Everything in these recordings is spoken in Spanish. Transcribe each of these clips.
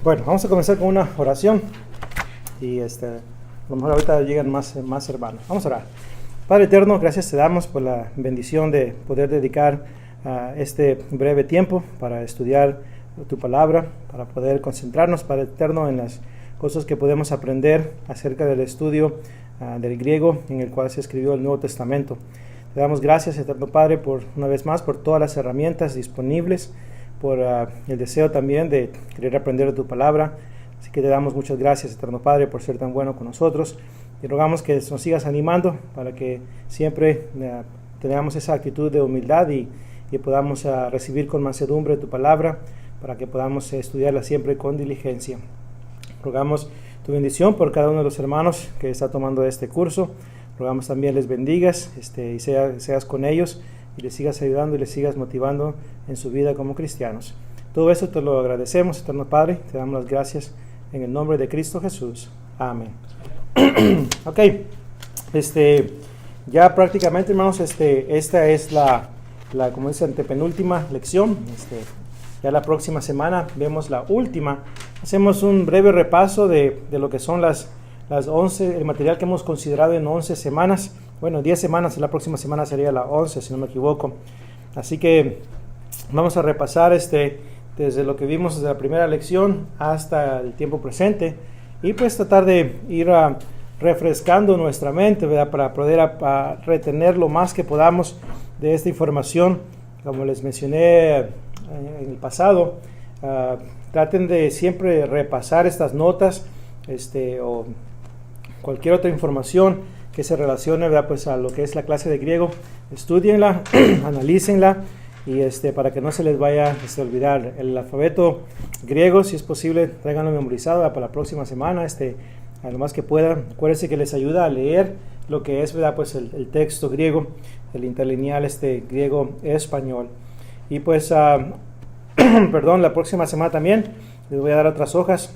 Bueno, vamos a comenzar con una oración y a lo mejor ahorita llegan más hermanos. Vamos a orar. Padre eterno, gracias te damos por la bendición de poder dedicar este breve tiempo para estudiar tu palabra, para poder concentrarnos, Padre eterno, en las cosas que podemos aprender acerca del estudio del griego en el cual se escribió el Nuevo Testamento. Te damos gracias, eterno Padre, por una vez más por todas las herramientas disponibles, por el deseo también de querer aprender de tu palabra. Así que te damos muchas gracias, eterno Padre, por ser tan bueno con nosotros. Y rogamos que nos sigas animando para que siempre tengamos esa actitud de humildad y podamos recibir con mansedumbre tu palabra, para que podamos estudiarla siempre con diligencia. Rogamos tu bendición por cada uno de los hermanos que está tomando este curso. Rogamos también les bendigas y seas con ellos y les sigas ayudando y les sigas motivando en su vida como cristianos. Todo eso te lo agradecemos, eterno Padre. Te damos las gracias en el nombre de Cristo Jesús. Amén. Ok. Ya prácticamente, hermanos, esta es la como dice, antepenúltima lección. Ya la próxima semana vemos la última. Hacemos un breve repaso de lo que son las 11, el material que hemos considerado en 11 semanas. Bueno, 10 semanas, la próxima semana sería la 11, si no me equivoco. Así que vamos a repasar desde lo que vimos desde la primera lección hasta el tiempo presente y pues tratar de ir refrescando nuestra mente, ¿verdad? Para poder retener lo más que podamos de esta información. Como les mencioné en el pasado, traten de siempre repasar estas notas o cualquier otra información que se relacione, ¿verdad? Pues a lo que es la clase de griego. Estudienla, analícenla y para que no se les vaya a olvidar el alfabeto griego. Si es posible, tráiganlo memorizado para la próxima semana, a lo más que puedan. Acuérdense que les ayuda a leer lo que es, ¿verdad? Pues el texto griego, el interlineal griego español. Y pues perdón, la próxima semana también les voy a dar otras hojas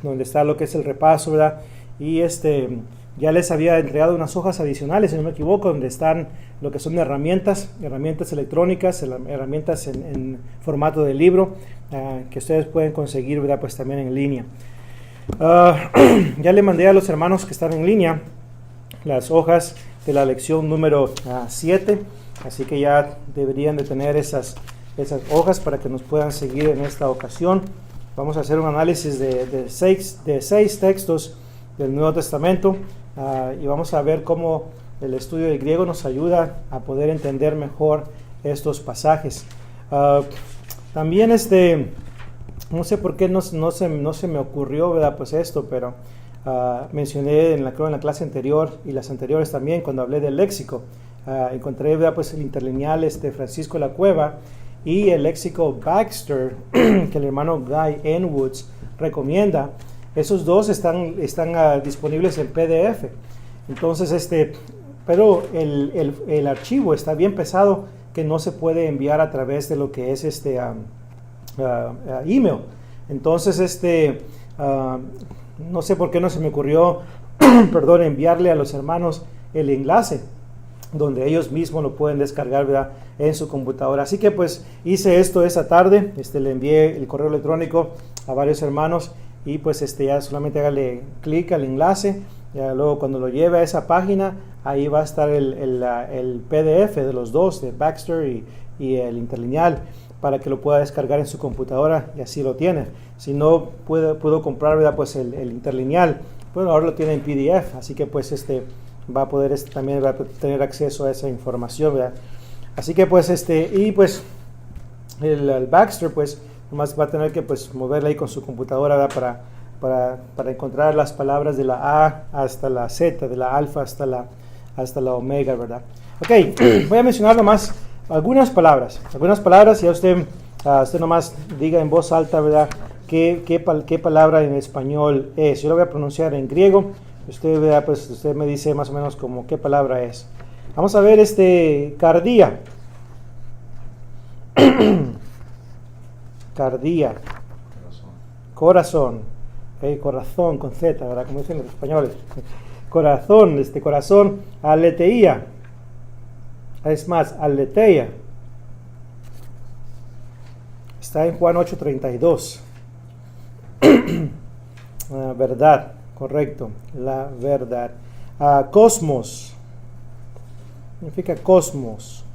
donde está lo que es el repaso, ¿verdad? Y ya les había entregado unas hojas adicionales, si no me equivoco, donde están lo que son herramientas electrónicas, herramientas en formato de libro, que ustedes pueden conseguir, ¿verdad? Pues también en línea. Ya le mandé a los hermanos que están en línea las hojas de la lección número 7, así que ya deberían de tener esas hojas para que nos puedan seguir en esta ocasión. Vamos a hacer un análisis de seis textos del Nuevo Testamento y vamos a ver cómo el estudio del griego nos ayuda a poder entender mejor estos pasajes. También no sé por qué no se me ocurrió, ¿verdad? Pues esto, pero mencioné en la clase anterior y las anteriores también cuando hablé del léxico. Encontré, ¿verdad? Pues el interlineal Francisco de la Cueva y el léxico Baxter que el hermano Guy Enwoods recomienda. Esos dos están disponibles en PDF. Entonces, pero el archivo está bien pesado, que no se puede enviar a través de lo que es email. Entonces, no sé por qué no se me ocurrió, perdón, enviarle a los hermanos el enlace donde ellos mismos lo pueden descargar, ¿verdad? En su computadora. Así que pues hice esto esa tarde, le envié el correo electrónico a varios hermanos y pues ya solamente hágale clic al enlace, ya luego cuando lo lleve a esa página, ahí va a estar el PDF de los dos, de Baxter y el interlineal, para que lo pueda descargar en su computadora y así lo tiene. Si no puedo comprar, ¿verdad? Pues el interlineal, bueno, ahora lo tiene en PDF, así que pues va a poder también va a tener acceso a esa información, ¿verdad? Así que pues y pues el Baxter pues nomás va a tener que pues moverle ahí con su computadora, ¿verdad? para encontrar las palabras de la A hasta la Z, de la alfa hasta la omega, ¿verdad? Ok, voy a mencionar nomás algunas palabras y a usted nomás diga en voz alta, ¿verdad? ¿Qué palabra en español es? Yo lo voy a pronunciar en griego. Usted me dice más o menos como qué palabra es. Vamos a ver cardía. Cardía. Corazón. Okay, corazón con Z, ¿verdad? Como dicen los españoles. Corazón, corazón. Aleteía. Es más, aleteia. Está en Juan 8:32. Verdad, correcto, la verdad. Cosmos, significa cosmos.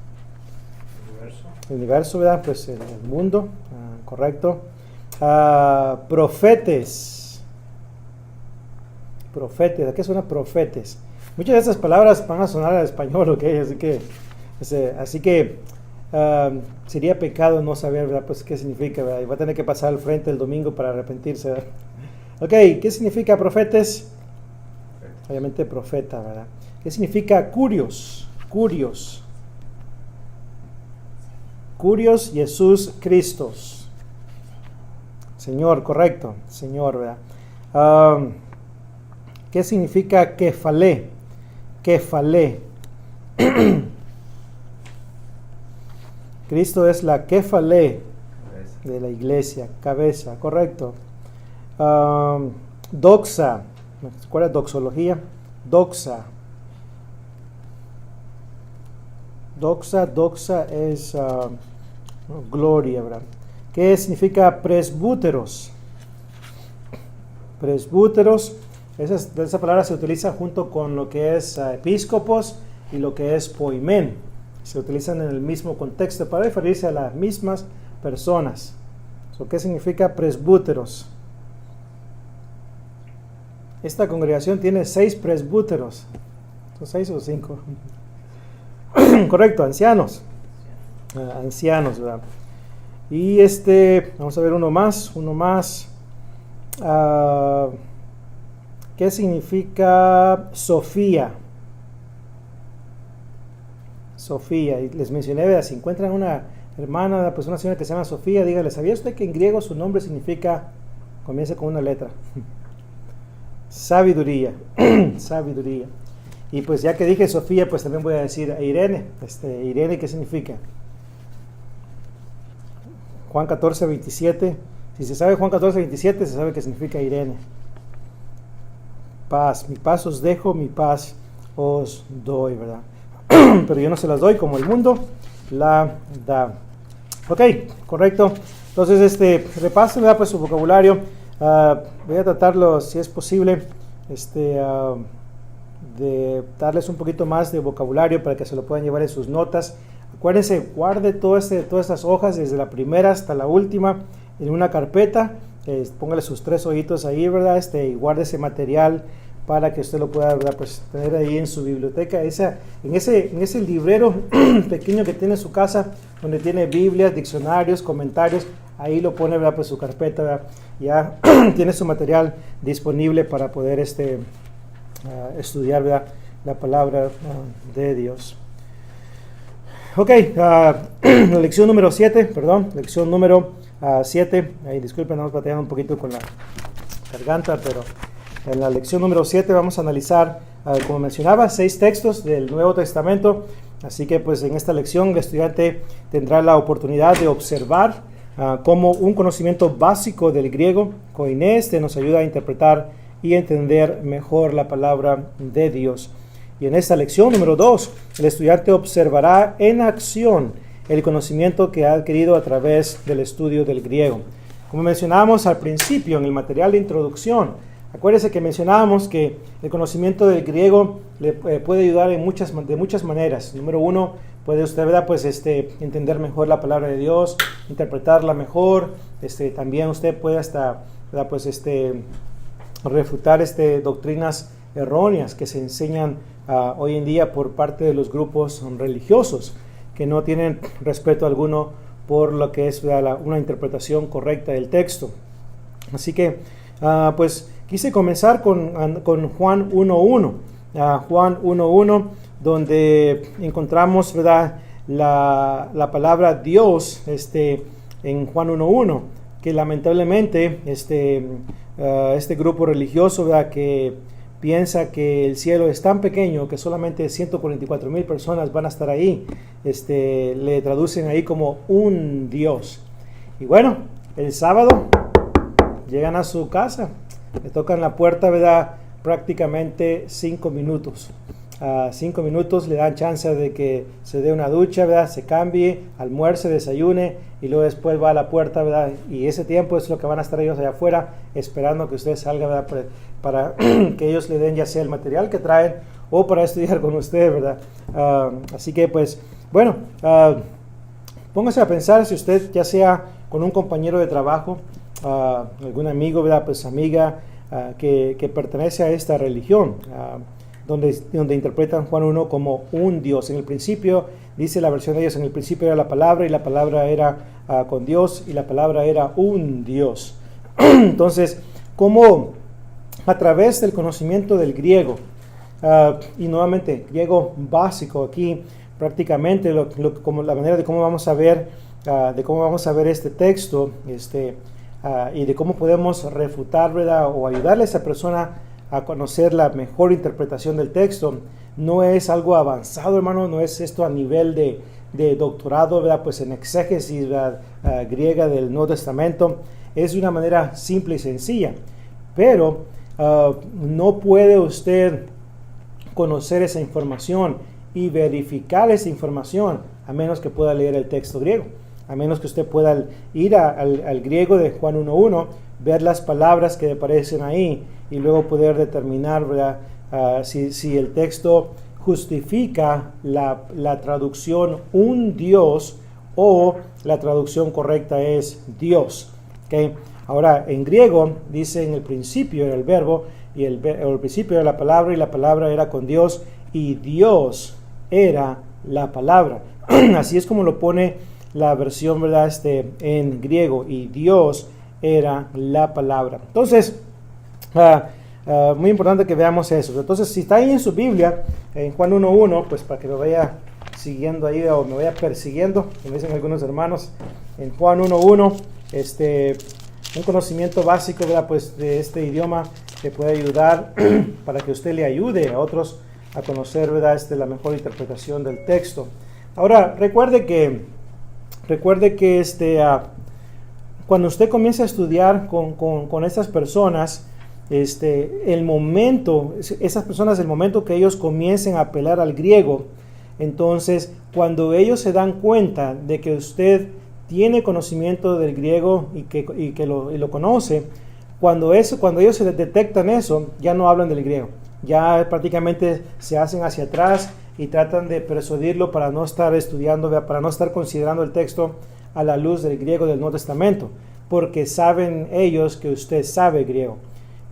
El universo, ¿verdad? Pues el mundo, correcto. Profetes. Profetes, ¿a qué suena profetes? Muchas de estas palabras van a sonar al español, ¿ok? Así que sería pecado no saber, ¿verdad? Pues qué significa, ¿verdad? Y va a tener que pasar al frente el domingo para arrepentirse, ¿verdad? Ok, ¿qué significa profetes? Obviamente profeta, ¿verdad? ¿Qué significa curios? Curios. Curios Jesús Cristos. Señor, correcto. Señor, ¿verdad? ¿Qué significa kefalé? Kefalé. Cristo es la kefalé de la iglesia, cabeza, correcto. Doxa, ¿cuál es doxología? Doxa. Doxa es gloria, ¿verdad? ¿Qué significa presbúteros? Presbúteros, esa palabra se utiliza junto con lo que es episcopos y lo que es poimen. Se utilizan en el mismo contexto para referirse a las mismas personas. ¿Qué significa presbúteros? Esta congregación tiene 6 presbúteros. ¿Son 6 o 5? Correcto, ancianos. Ancianos, ¿verdad? Y vamos a ver uno más. ¿Qué significa Sofía? Sofía, y les mencioné, ¿verdad? Si encuentran una hermana, pues una señora que se llama Sofía, dígale, ¿sabía usted que en griego su nombre significa, comienza con una letra? Sabiduría. Sabiduría. Y pues ya que dije Sofía, pues también voy a decir a Irene. Irene, ¿qué significa? Juan 14:27. Si se sabe Juan 14:27, se sabe qué significa Irene. Paz. Mi paz os dejo, mi paz os doy, ¿verdad? Pero yo no se las doy como el mundo la da. Ok, correcto. Entonces, repasen, ¿verdad? Pues su vocabulario. Voy a tratarlo, si es posible, de darles un poquito más de vocabulario para que se lo puedan llevar en sus notas. Acuérdense, guarde todas estas hojas desde la primera hasta la última en una carpeta. Póngale sus 3 hoyitos ahí, ¿verdad? Y guarde ese material para que usted lo pueda, ¿verdad? Pues tener ahí en su biblioteca, en ese librero pequeño que tiene en su casa, donde tiene Biblias, diccionarios, comentarios. Ahí lo pone, ¿verdad? Pues su carpeta, ¿verdad? Ya tiene su material disponible para poder estudiar, ¿verdad? La palabra de Dios. Ok, lección número 7, lección número 7. Ahí disculpen, estamos batallando un poquito con la garganta, pero en la lección número 7 vamos a analizar, como mencionaba, 6 textos del Nuevo Testamento. Así que pues en esta lección el estudiante tendrá la oportunidad de observar cómo un conocimiento básico del griego, koinés, nos ayuda a interpretar y entender mejor la palabra de Dios. Y en esta lección número 2, el estudiante observará en acción el conocimiento que ha adquirido a través del estudio del griego. Como mencionábamos al principio en el material de introducción, acuérdese que mencionábamos que el conocimiento del griego le puede ayudar de muchas maneras. Número 1, puede usted, ¿verdad? Pues entender mejor la palabra de Dios, interpretarla mejor. También usted puede hasta, ¿verdad? Pues refutar doctrinas erróneas que se enseñan hoy en día por parte de los grupos religiosos que no tienen respeto alguno por lo que es una interpretación correcta del texto. Así que pues quise comenzar con Juan 1:1, Juan 1:1, donde encontramos, ¿verdad? la palabra Dios en Juan 1:1, que lamentablemente este grupo religioso, ¿verdad? Que piensa que el cielo es tan pequeño que solamente 144,000 personas van a estar ahí, le traducen ahí como un Dios. Y bueno, el sábado llegan a su casa, le tocan la puerta, ¿verdad? Prácticamente 5 minutos. 5 minutos le dan chance de que se dé una ducha, ¿verdad? Se cambie, almuerce, desayune y luego después va a la puerta, ¿verdad? Y ese tiempo es lo que van a estar ellos allá afuera esperando que usted salga, ¿verdad? Para que ellos le den ya sea el material que traen o para estudiar con usted, ¿verdad? Así que pues, bueno, póngase a pensar si usted ya sea con un compañero de trabajo, algún amigo, ¿verdad? Pues amiga que pertenece a esta religión, donde interpretan Juan 1 como un Dios. En el principio, dice la versión de ellos, en el principio era la palabra y la palabra era con Dios y la palabra era un Dios. Entonces, como a través del conocimiento del griego, y nuevamente griego básico aquí, prácticamente como la manera de cómo vamos a ver, este texto, y de cómo podemos refutar, ¿verdad? O ayudarle a esa persona a conocer la mejor interpretación del texto. No es algo avanzado, hermano, no es esto a nivel de doctorado, ¿verdad? Pues en exégesis griega del Nuevo Testamento. Es de una manera simple y sencilla, pero no puede usted conocer esa información y verificar esa información a menos que pueda leer el texto griego, a menos que usted pueda ir al griego de Juan 1.1, ver las palabras que aparecen ahí y luego poder determinar, ¿verdad? Si el texto justifica la traducción un Dios o la traducción correcta es Dios. ¿Okay? Ahora, en griego dice en el principio era el verbo y el principio era la palabra y la palabra era con Dios y Dios era la palabra. Así es como lo pone la versión, ¿verdad? En griego, y Dios era la palabra. Entonces, muy importante que veamos eso. Entonces, si está ahí en su Biblia, en Juan 1.1, pues para que me vaya siguiendo ahí o me vaya persiguiendo, como dicen algunos hermanos, en Juan 1.1, un conocimiento básico, ¿verdad? Pues de este idioma que puede ayudar para que usted le ayude a otros a conocer, ¿verdad? La mejor interpretación del texto. Ahora, recuerde que cuando usted comienza a estudiar con estas personas, el momento que ellos comiencen a apelar al griego, entonces cuando ellos se dan cuenta de que usted tiene conocimiento del griego y que lo conoce, cuando ellos se detectan eso, ya no hablan del griego, ya prácticamente se hacen hacia atrás y tratan de persuadirlo para no estar estudiando, para no estar considerando el texto a la luz del griego del Nuevo Testamento, porque saben ellos que usted sabe griego.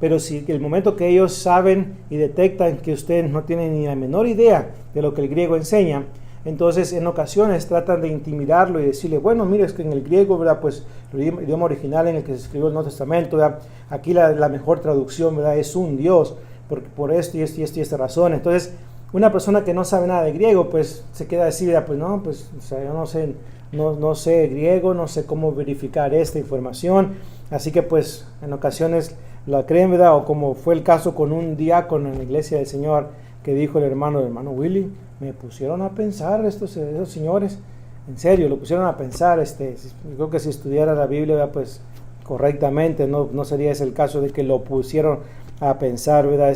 Pero si el momento que ellos saben y detectan que usted no tiene ni la menor idea de lo que el griego enseña, entonces en ocasiones tratan de intimidarlo y decirle, bueno, mire, es que en el griego, ¿verdad? Pues el idioma original en el que se escribió el Nuevo Testamento, ¿verdad? Aquí la mejor traducción, ¿verdad? Es un Dios, por esto y esta razón. Entonces, una persona que no sabe nada de griego, pues se queda así, ¿verdad? Pues no, pues o sea, yo no sé griego, no sé cómo verificar esta información, así que pues en ocasiones la creen, ¿verdad? O como fue el caso con un diácono en la iglesia del Señor, que dijo el hermano Willy, me pusieron a pensar esos señores, en serio, lo pusieron a pensar, creo que si estudiara la Biblia, ¿verdad? Pues correctamente, no sería ese el caso de que lo pusieron a pensar, ¿verdad?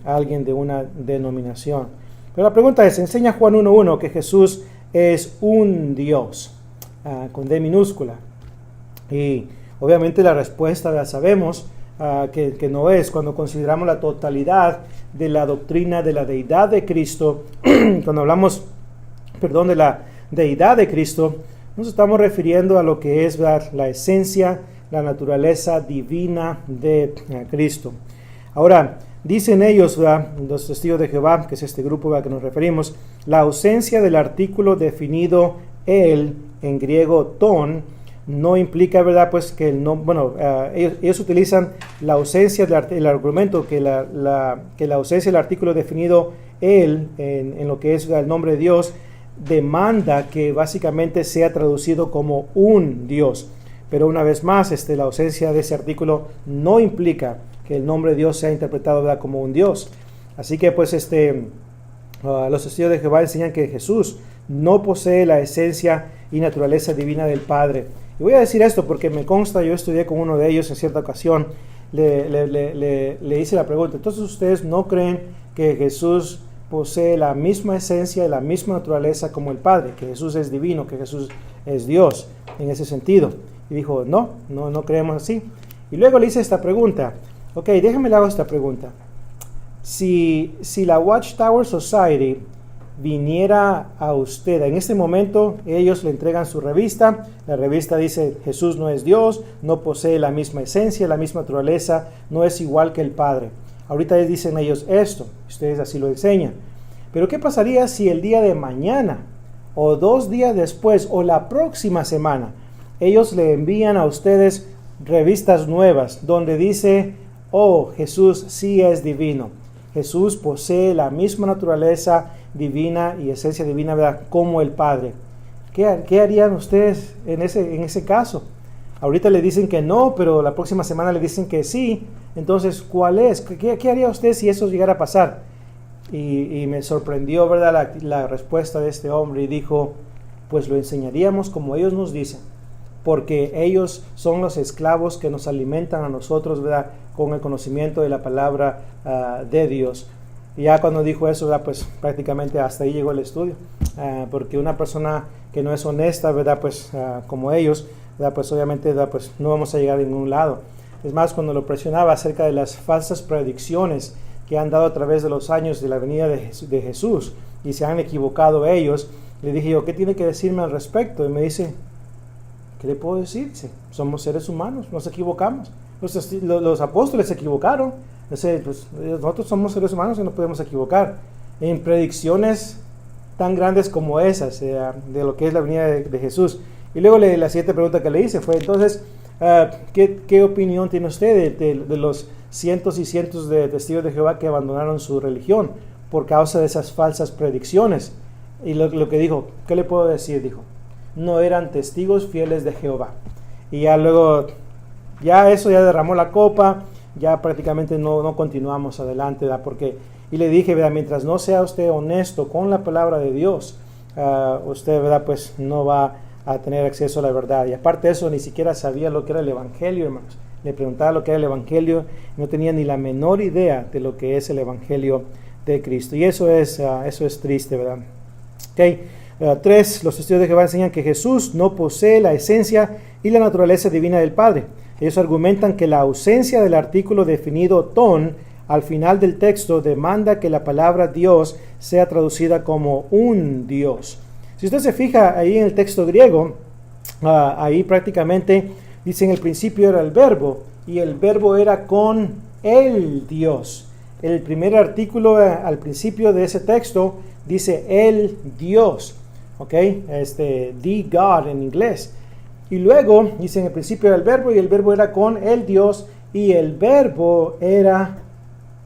Alguien de una denominación. Pero la pregunta es, enseña Juan 1.1 que Jesús es un Dios, con D minúscula. Y obviamente la respuesta la sabemos que no es, cuando consideramos la totalidad de la doctrina de la deidad de Cristo. Cuando hablamos, de la deidad de Cristo, nos estamos refiriendo a lo que es, ¿verdad?, la esencia, la naturaleza divina de Cristo. Ahora, dicen ellos, ¿verdad?, los testigos de Jehová, que es este grupo, ¿verdad?, que nos referimos, la ausencia del artículo definido el, en griego ton, no implica, ¿verdad?, pues que ellos utilizan la ausencia del argumento, que la ausencia del artículo definido el, en lo que es el nombre de Dios, demanda que básicamente sea traducido como un Dios. Pero una vez más, la ausencia de ese artículo no implica que el nombre de Dios sea interpretado, ¿verdad?, como un Dios. Así que pues los testigos de Jehová enseñan que Jesús no posee la esencia y naturaleza divina del Padre. Y voy a decir esto porque me consta, yo estudié con uno de ellos en cierta ocasión, le hice la pregunta, entonces ustedes no creen que Jesús posee la misma esencia y la misma naturaleza como el Padre, que Jesús es divino, que Jesús es Dios en ese sentido. Y dijo, no creemos así. Y luego le hice esta pregunta. Ok, déjame le hago esta pregunta. Si la Watchtower Society viniera a usted, en este momento ellos le entregan su revista, la revista dice Jesús no es Dios, no posee la misma esencia, la misma naturaleza, no es igual que el Padre. Ahorita les dicen ellos esto, ustedes así lo enseñan. Pero ¿qué pasaría si el día de mañana, o 2 días después, o la próxima semana, ellos le envían a ustedes revistas nuevas donde dice, oh, Jesús sí es divino, Jesús posee la misma naturaleza divina y esencia divina, ¿verdad?, como el Padre? ¿Qué harían ustedes en ese caso? Ahorita le dicen que no, pero la próxima semana le dicen que sí. Entonces, ¿cuál es? ¿Qué haría usted si eso llegara a pasar? Y me sorprendió, ¿verdad?, la respuesta de este hombre, y dijo, pues lo enseñaríamos como ellos nos dicen, porque ellos son los esclavos que nos alimentan a nosotros, ¿verdad?, con el conocimiento de la palabra de Dios. Y ya cuando dijo eso, ¿verdad?, pues prácticamente hasta ahí llegó el estudio, porque una persona que no es honesta, ¿verdad?, pues como ellos, ¿verdad?, pues obviamente, ¿verdad?, pues no vamos a llegar a ningún lado. Es más, cuando lo presionaba acerca de las falsas predicciones que han dado a través de los años de la venida de Jesús, y se han equivocado ellos, le dije yo, ¿qué tiene que decirme al respecto? Y me dice, ¿qué le puedo decir? Somos seres humanos, nos equivocamos. Los apóstoles se equivocaron. Entonces, pues, nosotros somos seres humanos y no podemos equivocar. En predicciones tan grandes como esas, de lo que es la venida de Jesús. Y luego la siguiente pregunta que le hice fue, entonces, ¿qué opinión tiene usted de los cientos y cientos de testigos de Jehová que abandonaron su religión por causa de esas falsas predicciones? Y lo que dijo, ¿qué le puedo decir? Dijo, no eran testigos fieles de Jehová. Y ya luego, ya eso ya derramó la copa, ya prácticamente no continuamos adelante, ¿verdad? Y le dije, ¿verdad?, mientras no sea usted honesto con la palabra de Dios, usted, ¿verdad?, pues no va a tener acceso a la verdad. Y aparte de eso, ni siquiera sabía lo que era el Evangelio, hermanos. Le preguntaba lo que era el Evangelio, no tenía ni la menor idea de lo que es el Evangelio de Cristo. Y eso es triste, ¿verdad? Okay. 3. Los testigos de Jehová enseñan que Jesús no posee la esencia y la naturaleza divina del Padre. Ellos argumentan que la ausencia del artículo definido ton al final del texto demanda que la palabra Dios sea traducida como un Dios. Si usted se fija ahí en el texto griego, ahí prácticamente dice en el principio era el verbo, y el verbo era con el Dios. El primer artículo al principio de ese texto dice el Dios, ¿ok? The God en inglés. Y luego dice en el principio era el verbo, y el verbo era con el Dios, y el verbo era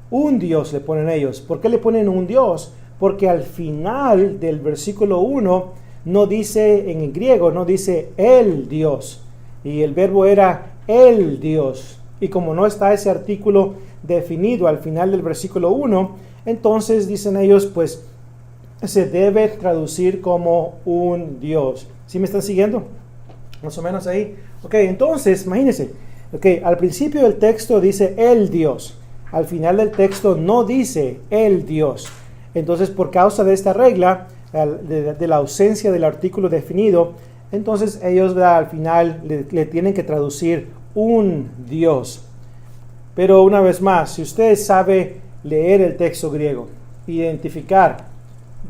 un Dios, le ponen ellos. ¿Por qué le ponen un Dios? Porque al final del versículo 1 no dice, en el griego, no dice el Dios, y el verbo era el Dios. Y como no está ese artículo definido al final del versículo 1, entonces dicen ellos, pues se debe traducir como un Dios. ¿Sí me están siguiendo? Más o menos ahí. Ok, entonces, imagínense. Ok, al principio del texto dice el Dios. Al final del texto no dice el Dios. Entonces, por causa de esta regla, de la ausencia del artículo definido, entonces ellos al final le tienen que traducir un Dios. Pero una vez más, si usted sabe leer el texto griego, identificar,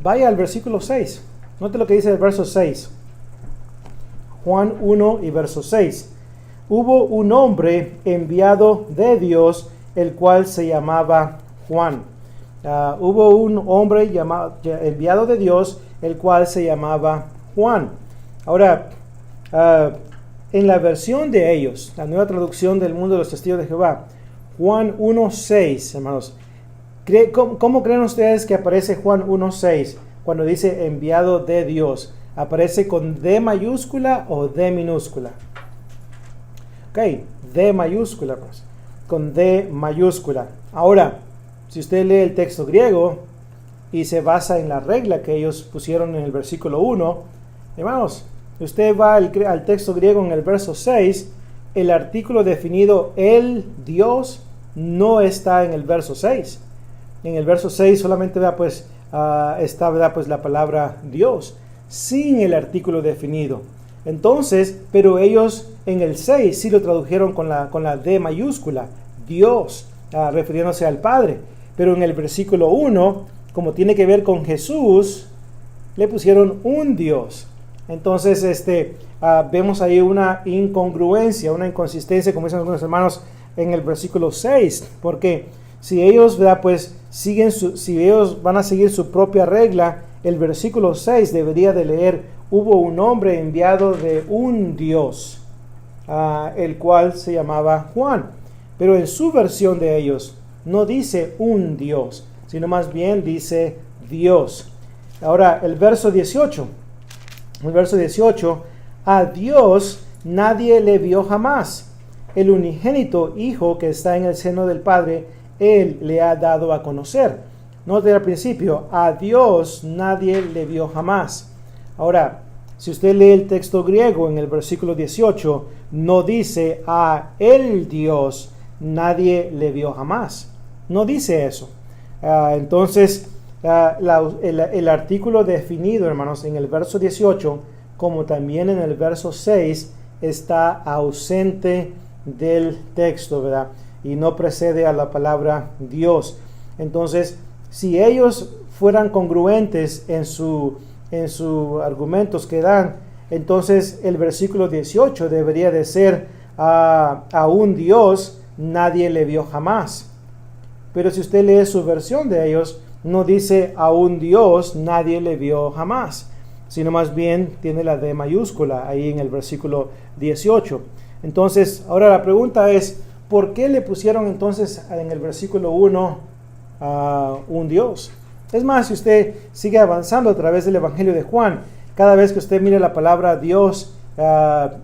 vaya al versículo 6. Note lo que dice el verso 6. Juan 1 y verso 6. Hubo un hombre enviado de Dios, el cual se llamaba Juan. Hubo un hombre enviado de Dios, el cual se llamaba Juan. Ahora, en la versión de ellos, la nueva traducción del mundo de los testigos de Jehová, Juan 1:6, hermanos. ¿Cómo creen ustedes que aparece Juan 1:6 cuando dice enviado de Dios? ¿Aparece con D mayúscula o D minúscula? Ok, D mayúscula, pues. Con D mayúscula. Ahora, si usted lee el texto griego y se basa en la regla que ellos pusieron en el versículo 1, hermanos, usted va al texto griego en el verso 6, el artículo definido el Dios no está en el verso 6. En el verso 6 solamente está, ¿verdad?, pues la palabra Dios, sin el artículo definido. Entonces, pero ellos en el 6 sí lo tradujeron con la D mayúscula, Dios, refiriéndose al Padre. Pero en el versículo 1, como tiene que ver con Jesús, le pusieron un Dios. Entonces, vemos ahí una incongruencia, una inconsistencia, como dicen algunos hermanos, en el versículo 6, porque si ellos, ¿verdad?, pues si ellos van a seguir su propia regla, el versículo 6 debería de leer: hubo un hombre enviado de un Dios, el cual se llamaba Juan. Pero en su versión de ellos no dice un Dios, sino más bien dice Dios. Ahora, el verso 18, a Dios nadie le vio jamás. El unigénito Hijo que está en el seno del Padre, Él le ha dado a conocer. Note al principio, a Dios nadie le vio jamás. Ahora, si usted lee el texto griego en el versículo 18, no dice a el Dios nadie le vio jamás. No dice eso. Entonces, el artículo definido, hermanos, en el verso 18, como también en el verso 6, está ausente del texto, ¿verdad? Y no precede a la palabra Dios. Entonces, si ellos fueran congruentes en sus argumentos que dan, entonces el versículo 18 debería de ser a un Dios nadie le vio jamás. Pero si usted lee su versión de ellos, no dice a un Dios nadie le vio jamás, sino más bien tiene la D mayúscula ahí en el versículo 18. Entonces, ahora la pregunta es, ¿por qué le pusieron entonces en el versículo 1 un Dios? Es más, si usted sigue avanzando a través del Evangelio de Juan, cada vez que usted mire la palabra Dios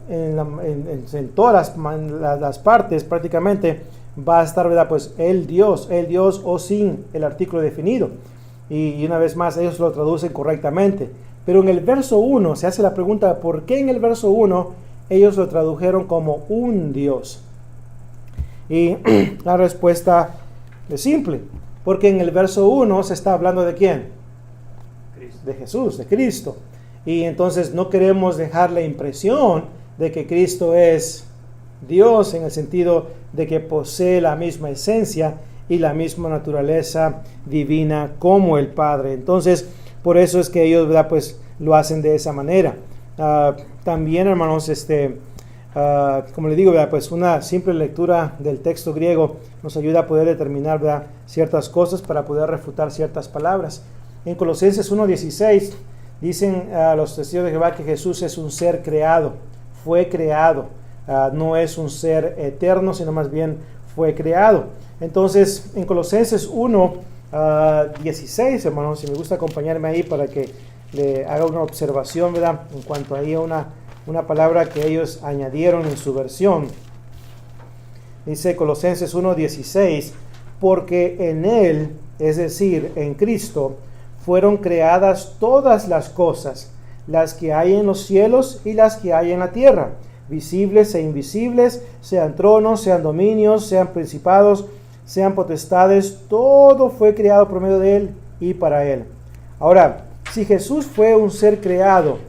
en todas las partes prácticamente, va a estar, ¿verdad?, pues el Dios o sin el artículo definido. Y una vez más, ellos lo traducen correctamente. Pero en el verso 1 se hace la pregunta, ¿por qué en el verso 1 ellos lo tradujeron como un Dios? Y la respuesta es simple, porque en el verso 1 se está hablando ¿de quién? De Jesús, de Cristo. Y entonces no queremos dejar la impresión de que Cristo es Dios, en el sentido de que posee la misma esencia y la misma naturaleza divina como el Padre. Entonces, por eso es que ellos, ¿verdad?, pues lo hacen de esa manera. También, hermanos, como le digo, ¿verdad?, pues una simple lectura del texto griego nos ayuda a poder determinar, ¿verdad?, ciertas cosas para poder refutar ciertas palabras. En Colosenses 1:16 dicen los testigos de Jehová que Jesús es un ser creado, fue creado. No es un ser eterno, sino más bien fue creado. Entonces, en Colosenses 1:16, hermanos, si me gusta acompañarme ahí para que le haga una observación, ¿verdad?, en cuanto ahí a una palabra que ellos añadieron en su versión. Dice Colosenses 1:16, porque en Él, es decir, en Cristo, fueron creadas todas las cosas, las que hay en los cielos y las que hay en la tierra, visibles e invisibles, sean tronos, sean dominios, sean principados, sean potestades, todo fue creado por medio de Él y para Él. Ahora, si Jesús fue un ser creado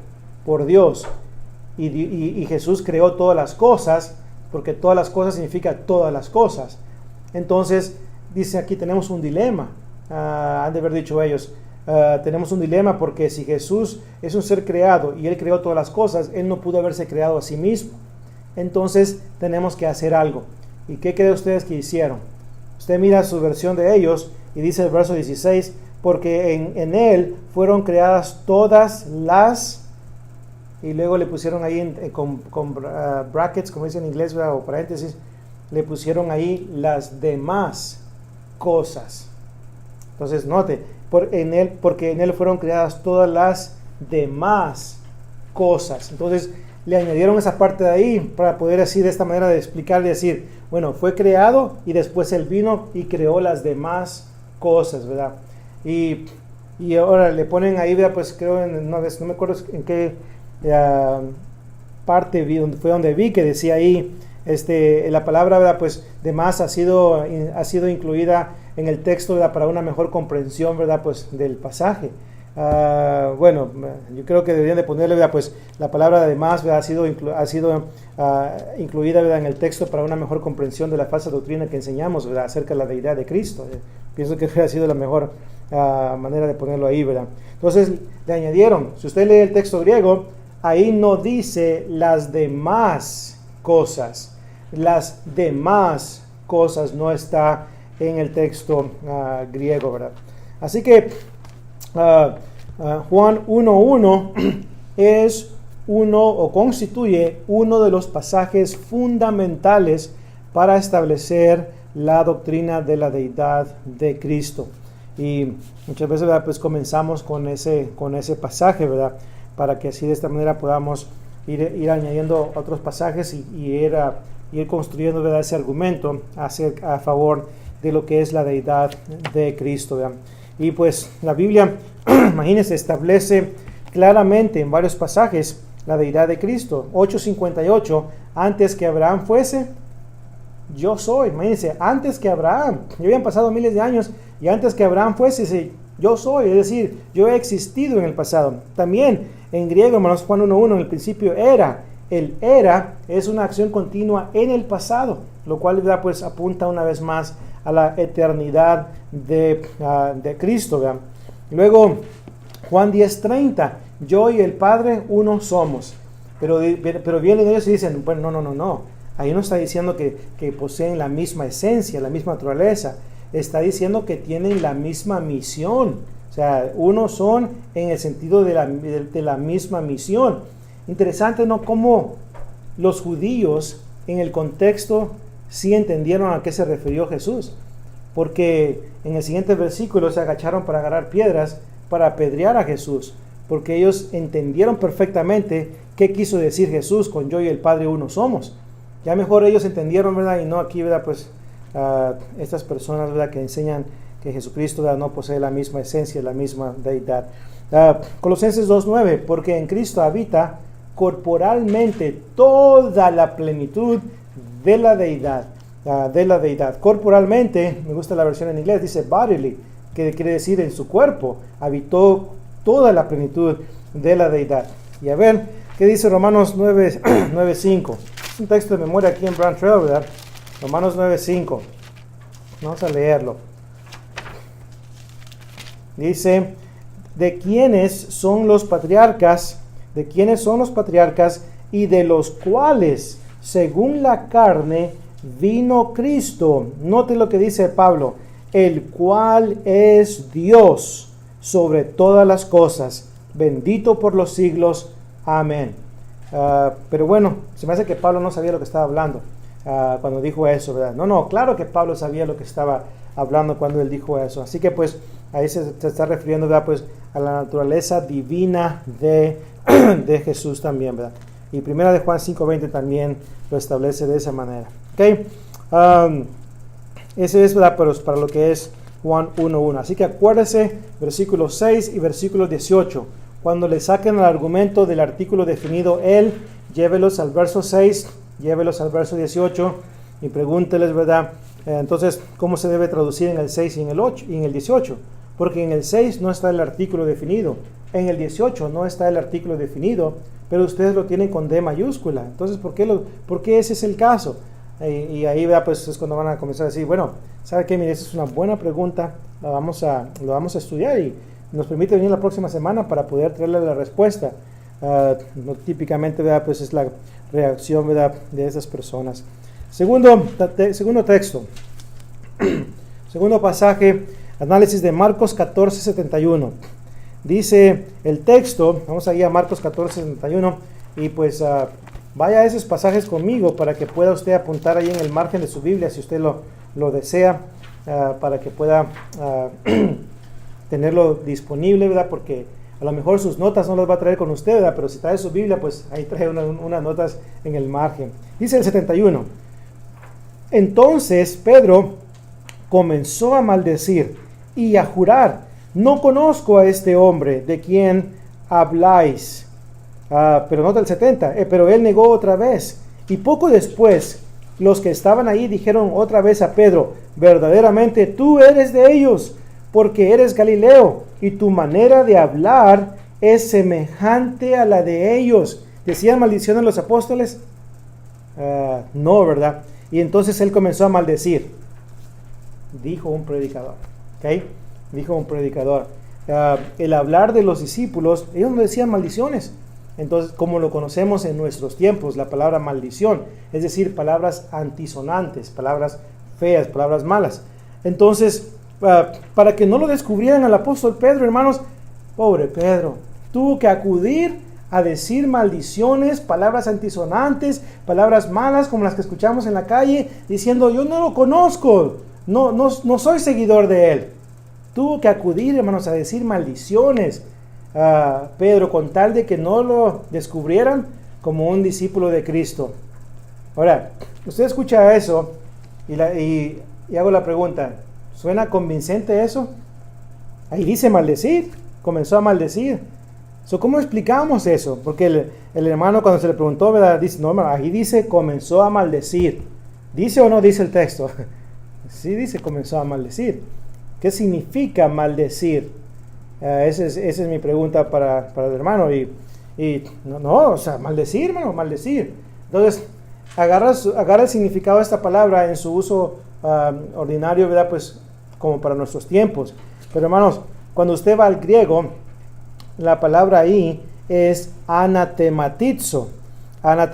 por Dios y Jesús creó todas las cosas, porque todas las cosas significa todas las cosas, entonces dice aquí tenemos un dilema. Han de haber dicho ellos, tenemos un dilema porque si Jesús es un ser creado y Él creó todas las cosas, Él no pudo haberse creado a sí mismo. Entonces tenemos que hacer algo. ¿Y qué creen ustedes que hicieron? Usted mira su versión de ellos y dice el verso 16, porque en Él fueron creadas todas las, y luego le pusieron ahí con brackets, como dicen en inglés, o paréntesis, le pusieron ahí las demás cosas. Entonces note, porque en Él fueron creadas todas las demás cosas. Entonces le añadieron esa parte de ahí para poder así de esta manera de explicar y decir, bueno, fue creado y después Él vino y creó las demás cosas, ¿verdad? Y ahora le ponen ahí, ¿verdad? Pues creo una vez, no me acuerdo en qué parte fue donde vi que decía ahí La palabra, ¿verdad? Pues de más ha sido incluida en el texto, ¿verdad? Para una mejor comprensión, ¿verdad? Pues del pasaje. Bueno, yo creo que deberían de ponerle, ¿verdad? Pues la palabra de más, ¿verdad? Ha sido incluida, ¿verdad? En el texto para una mejor comprensión de la falsa doctrina que enseñamos, ¿verdad? Acerca de la deidad de Cristo. Pienso que ha sido la mejor manera de ponerlo ahí, ¿verdad? Entonces le añadieron, si usted lee el texto griego, ahí no dice las demás cosas. Las demás cosas no está en el texto griego, ¿verdad? Así que Juan 1:1 es constituye uno de los pasajes fundamentales para establecer la doctrina de la deidad de Cristo. Y muchas veces, ¿verdad? Pues comenzamos con ese pasaje, ¿verdad? Para que así de esta manera podamos ir añadiendo otros pasajes y ir construyendo, ¿verdad? Ese argumento a favor de lo que es la deidad de Cristo, ¿verdad? Y pues la Biblia, imagínense, establece claramente en varios pasajes la deidad de Cristo. 8:58, antes que Abraham fuese, yo soy. Imagínense, antes que Abraham, ya habían pasado miles de años, y antes que Abraham fuese, yo soy, es decir, yo he existido en el pasado. También en griego, hermanos, Juan 1:1, en el principio era. El era es una acción continua en el pasado, lo cual, ¿verdad? Pues apunta una vez más a la eternidad de Cristo, ¿verdad? Luego, Juan 10:30, yo y el Padre uno somos. Pero vienen ellos y dicen, bueno, no. Ahí no está diciendo que poseen la misma esencia, la misma naturaleza. Está diciendo que tienen la misma misión. O sea, uno son en el sentido de la misma misión. Interesante, ¿no? Cómo los judíos en el contexto sí entendieron a qué se refirió Jesús. Porque en el siguiente versículo se agacharon para agarrar piedras para apedrear a Jesús. Porque ellos entendieron perfectamente qué quiso decir Jesús con yo y el Padre uno somos. Ya mejor ellos entendieron, ¿verdad? Y no aquí, ¿verdad? Pues estas personas, ¿verdad? Que enseñan que Jesucristo, ¿verdad? No posee la misma esencia, la misma deidad. Colosenses 2:9, porque en Cristo habita corporalmente toda la plenitud de la deidad. Corporalmente, me gusta la versión en inglés, dice bodily, que quiere decir en su cuerpo, habitó toda la plenitud de la deidad. Y a ver, ¿qué dice Romanos 9:5? Es un texto de memoria aquí en Brand Trail, ¿verdad? Romanos 9:5. Vamos a leerlo. Dice, ¿de quiénes son los patriarcas? Y de los cuales, según la carne, vino Cristo. Note lo que dice Pablo, el cual es Dios sobre todas las cosas, bendito por los siglos. Amén. Pero bueno, se me hace que Pablo no sabía lo que estaba hablando cuando dijo eso, ¿verdad? No, claro que Pablo sabía lo que estaba hablando cuando él dijo eso. Así que pues ahí se está refiriendo, ¿verdad? Pues a la naturaleza divina de Jesús también, ¿verdad? Y primera de Juan 5:20 también lo establece de esa manera. ¿Ok? Ese es, ¿verdad? Pero para lo que es Juan 1:1. Así que acuérdese, versículos 6 y versículo 18. Cuando le saquen el argumento del artículo definido él, llévelos al verso 6, llévelos al verso 18 y pregúnteles, ¿verdad? Entonces, ¿cómo se debe traducir en el 6 y en el 8 y en el 18? Porque en el 6 no está el artículo definido, en el 18 no está el artículo definido, pero ustedes lo tienen con D mayúscula. Entonces, ¿por qué ese es el caso? Y ahí, ¿verdad? Pues es cuando van a comenzar a decir, bueno, ¿sabe qué? Mire, esa es una buena pregunta, lo vamos a estudiar y nos permite venir la próxima semana para poder traerle la respuesta. No, típicamente, ¿verdad? Pues es la reacción, ¿verdad? De esas personas. Segundo texto, segundo pasaje, análisis de Marcos 14:71. Dice el texto, vamos a ir a Marcos 14:71 y pues vaya a esos pasajes conmigo para que pueda usted apuntar ahí en el margen de su Biblia si usted lo desea, para que pueda tenerlo disponible, ¿verdad? Porque a lo mejor sus notas no las va a traer con usted, ¿verdad? Pero si trae su Biblia, pues ahí trae unas notas en el margen. Dice el 71. Entonces Pedro comenzó a maldecir y a jurar, no conozco a este hombre de quien habláis. Pero nota el 70, pero él negó otra vez. Y poco después los que estaban ahí dijeron otra vez a Pedro: verdaderamente tú eres de ellos, porque eres Galileo, y tu manera de hablar es semejante a la de ellos. ¿Decían maldición a los apóstoles? No, ¿verdad? Y entonces él comenzó a maldecir. Dijo un predicador. ¿Ok? Dijo un predicador. El hablar de los discípulos, ellos no decían maldiciones. Entonces, como lo conocemos en nuestros tiempos, la palabra maldición, es decir, palabras antisonantes, palabras feas, palabras malas. Entonces, para que no lo descubrieran al apóstol Pedro, hermanos, pobre Pedro, tuvo que acudir a decir maldiciones, palabras antisonantes, palabras malas como las que escuchamos en la calle, diciendo: yo no lo conozco, no soy seguidor de él. Tuvo que acudir, hermanos, a decir maldiciones a Pedro, con tal de que no lo descubrieran como un discípulo de Cristo. Ahora, usted escucha eso y hago la pregunta: ¿suena convincente eso? Ahí dice maldecir, comenzó a maldecir. ¿Cómo explicamos eso? Porque el hermano, cuando se le preguntó, ¿verdad?, dice: no, hermano, ahí dice comenzó a maldecir. ¿Dice o no dice el texto? Sí dice comenzó a maldecir. ¿Qué significa maldecir? Esa es mi pregunta para el hermano. O sea, maldecir, hermano, maldecir. Entonces, agarra el significado de esta palabra en su uso ordinario, ¿verdad?, pues como para nuestros tiempos. Pero, hermanos, cuando usted va al griego, la palabra ahí es anatematizo. La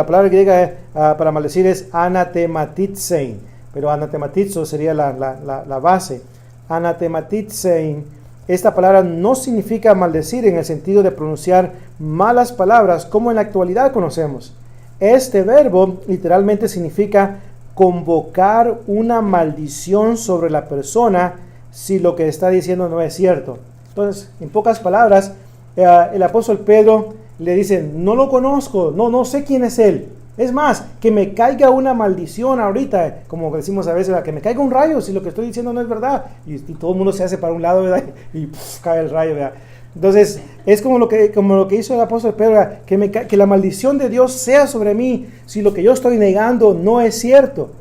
palabra griega para maldecir es anatematitzein, pero anatematizo sería la base. Anatematitzein, esta palabra no significa maldecir en el sentido de pronunciar malas palabras como en la actualidad conocemos. Este verbo literalmente significa convocar una maldición sobre la persona si lo que está diciendo no es cierto. Entonces, en pocas palabras, el apóstol Pedro le dice: no lo conozco, no sé quién es él. Es más, que me caiga una maldición ahorita, como decimos a veces, que me caiga un rayo si lo que estoy diciendo no es verdad. Y todo el mundo se hace para un lado, ¿verdad? Y cae el rayo, ¿verdad? Entonces, es como lo que hizo el apóstol Pedro: que la maldición de Dios sea sobre mí si lo que yo estoy negando no es cierto.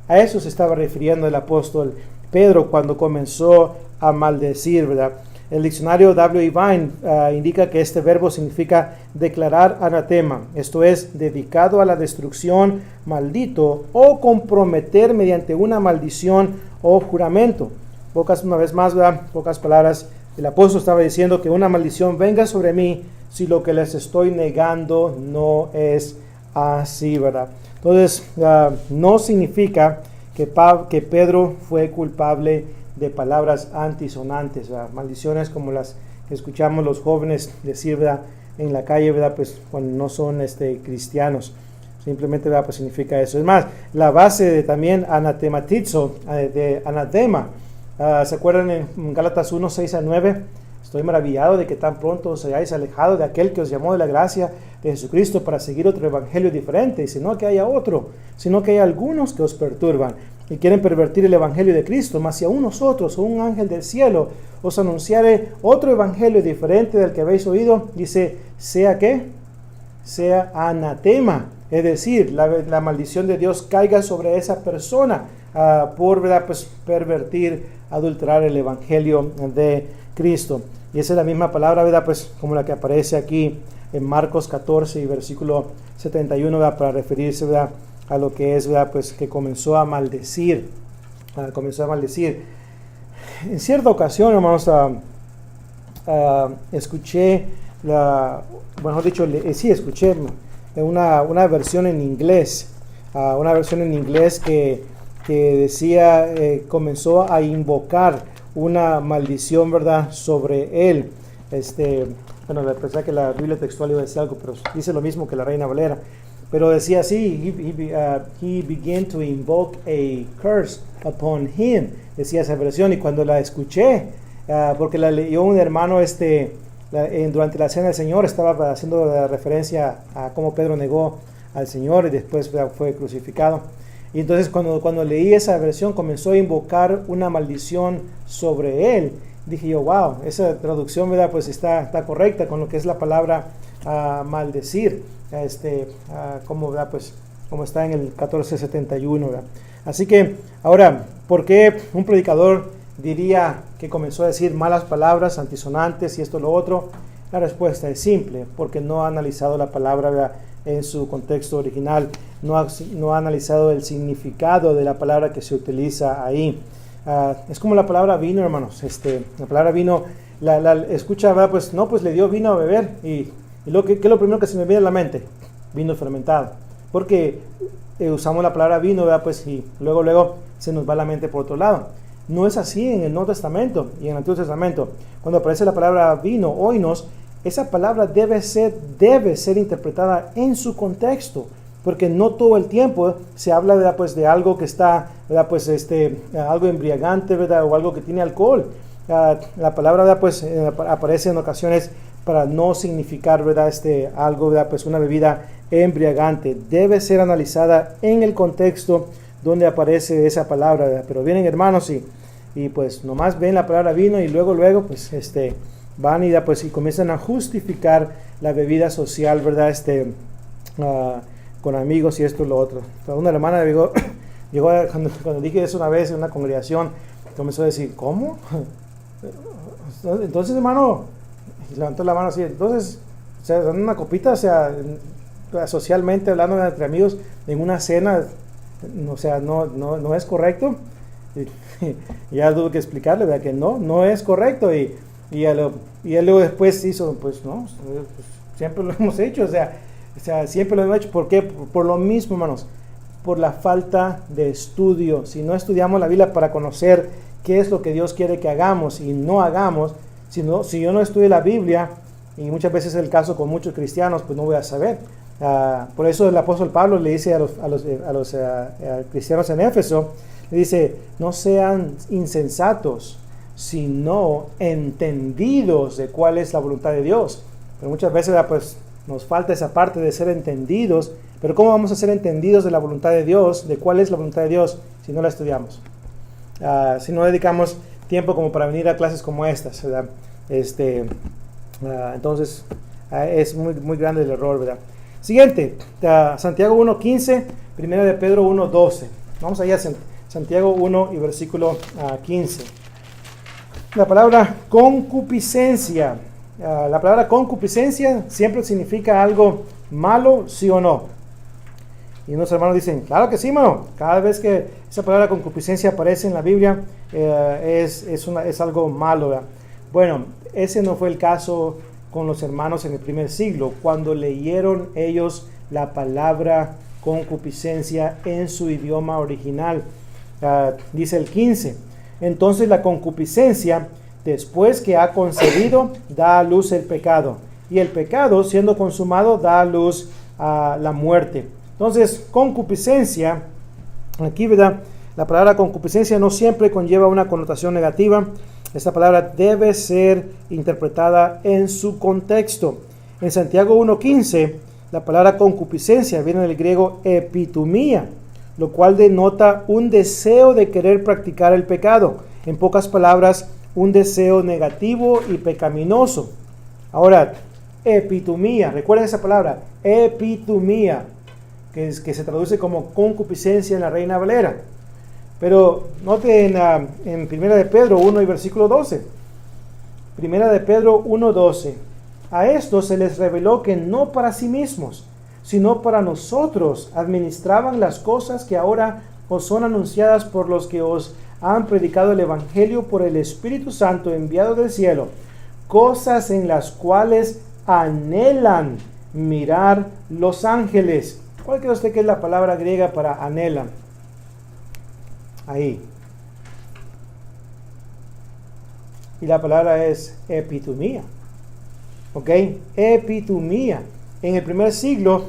A eso se estaba refiriendo el apóstol Pedro cuando comenzó a maldecir, ¿verdad? El diccionario W. Vine indica que este verbo significa declarar anatema, esto es, dedicado a la destrucción, maldito o comprometer mediante una maldición o juramento. Una vez más, ¿verdad?, pocas palabras, el apóstol estaba diciendo que una maldición venga sobre mí si lo que les estoy negando no es así, ¿verdad? Entonces, no significa que Pedro fue culpable de palabras antisonantes, ¿verdad?, maldiciones como las que escuchamos los jóvenes decir, ¿verdad?, en la calle, ¿verdad?, pues cuando no son cristianos. Simplemente, ¿verdad?, pues significa eso. Es más, la base de también anatematizo, de anatema, ¿se acuerdan en Gálatas 1, 6-9? Estoy maravillado de que tan pronto os hayáis alejado de aquel que os llamó de la gracia de Jesucristo para seguir otro evangelio diferente, y sino que haya otro, sino que hay algunos que os perturban y quieren pervertir el evangelio de Cristo. Mas si aún nosotros o un ángel del cielo os anunciare otro evangelio diferente del que habéis oído, dice, sea anatema, es decir, la maldición de Dios caiga sobre esa persona por, ¿verdad?, pues pervertir, adulterar el evangelio de Cristo. Y esa es la misma palabra, ¿verdad?, pues como la que aparece aquí en Marcos 14 y versículo 71, ¿verdad?, para referirse, ¿verdad?, a lo que es, ¿verdad?, pues que comenzó a maldecir. En cierta ocasión, hermanos, escuché escuché una versión en inglés, que decía, comenzó a invocar una maldición, ¿verdad?, sobre él. Pensé que la Biblia textual iba a decir algo, pero dice lo mismo que la Reina Valera. Pero decía así: he began to invoke a curse upon him. Decía esa versión, y cuando la escuché, porque la leyó un hermano durante la cena del Señor, estaba haciendo la referencia a cómo Pedro negó al Señor y después fue crucificado. Y entonces cuando leí esa versión, comenzó a invocar una maldición sobre él. Dije yo: wow, esa traducción, ¿verdad?, pues está correcta con lo que es la palabra maldecir. ¿Cómo, ¿verdad?, pues como está en el 1471, ¿verdad? Así que, ahora, ¿por qué un predicador diría que comenzó a decir malas palabras, antisonantes y esto lo otro? La respuesta es simple, porque no ha analizado la palabra, ¿verdad?, en su contexto original, no ha analizado el significado de la palabra que se utiliza ahí. Es como la palabra vino, hermanos. La palabra vino, escucha, ¿verdad? Pues no, pues le dio vino a beber. ¿Qué es lo primero que se me viene a la mente? Vino fermentado. Porque usamos la palabra vino, ¿verdad? Pues y luego se nos va la mente por otro lado. No es así en el Nuevo Testamento y en el Antiguo Testamento. Cuando aparece la palabra vino, oinos, esa palabra debe ser interpretada en su contexto, porque no todo el tiempo se habla, ¿verdad?, pues de algo que está, ¿verdad?, pues algo embriagante, ¿verdad?, o algo que tiene alcohol. La palabra, ¿verdad?, pues aparece en ocasiones para no significar, ¿verdad?, algo, ¿verdad?, pues una bebida embriagante. Debe ser analizada en el contexto donde aparece esa palabra, ¿verdad? Pero vienen hermanos y pues nomás ven la palabra vino y luego pues van y comienzan a justificar la bebida social, ¿verdad?, con amigos y esto y lo otro. Una hermana llegó cuando dije eso una vez en una congregación, comenzó a decir, ¿cómo? Entonces, hermano, levantó la mano así, entonces, o sea, dando una copita, o sea, socialmente hablando entre amigos, en una cena, o sea, no es correcto. Y ya tuve que explicarle, ¿verdad?, que no es correcto. Y él luego después hizo, pues no, pues, siempre lo hemos hecho, o sea, siempre lo hemos hecho. ¿Por qué? Por lo mismo, hermanos, por la falta de estudio. Si no estudiamos la Biblia para conocer qué es lo que Dios quiere que hagamos y no hagamos, si yo no estudio la Biblia, y muchas veces es el caso con muchos cristianos, pues no voy a saber. Por eso el apóstol Pablo le dice a los cristianos en Éfeso, le dice, no sean insensatos, sino entendidos de cuál es la voluntad de Dios. Pero muchas veces pues nos falta esa parte de ser entendidos. Pero ¿cómo vamos a ser entendidos de la voluntad de Dios, de cuál es la voluntad de Dios, si no la estudiamos? Si no dedicamos tiempo como para venir a clases como estas, ¿verdad? Entonces es muy, muy grande el error, ¿verdad? Siguiente, Santiago 1:15, Primera de Pedro 1:12. Vamos allá, Santiago 1 y versículo 15. La palabra concupiscencia. La palabra concupiscencia siempre significa algo malo, ¿sí o no? Y unos hermanos dicen, claro que sí, hermano. Cada vez que esa palabra concupiscencia aparece en la Biblia, es algo malo, ¿verdad? Bueno, ese no fue el caso con los hermanos en el primer siglo, cuando leyeron ellos la palabra concupiscencia en su idioma original. Dice el 15, entonces la concupiscencia, después que ha concebido, da a luz el pecado, y el pecado, siendo consumado, da a luz a la muerte. Entonces, concupiscencia, aquí, ¿verdad?, la palabra concupiscencia no siempre conlleva una connotación negativa. Esta palabra debe ser interpretada en su contexto. En Santiago 1:15, la palabra concupiscencia viene del griego epitumía, lo cual denota un deseo de querer practicar el pecado. En pocas palabras, un deseo negativo y pecaminoso. Ahora, epitumía, recuerden esa palabra, epitumía, que se traduce como concupiscencia en la Reina Valera. Pero note en Primera de Pedro 1 y versículo 12. Primera de Pedro 1:12. A estos se les reveló que no para sí mismos, sino para nosotros administraban las cosas que ahora os son anunciadas por los que os han predicado el Evangelio por el Espíritu Santo enviado del cielo, cosas en las cuales anhelan mirar los ángeles. ¿Cuál cree usted que es la palabra griega para anhelan? Ahí. Y la palabra es epitumía. ¿Ok? Epitumía. En el primer siglo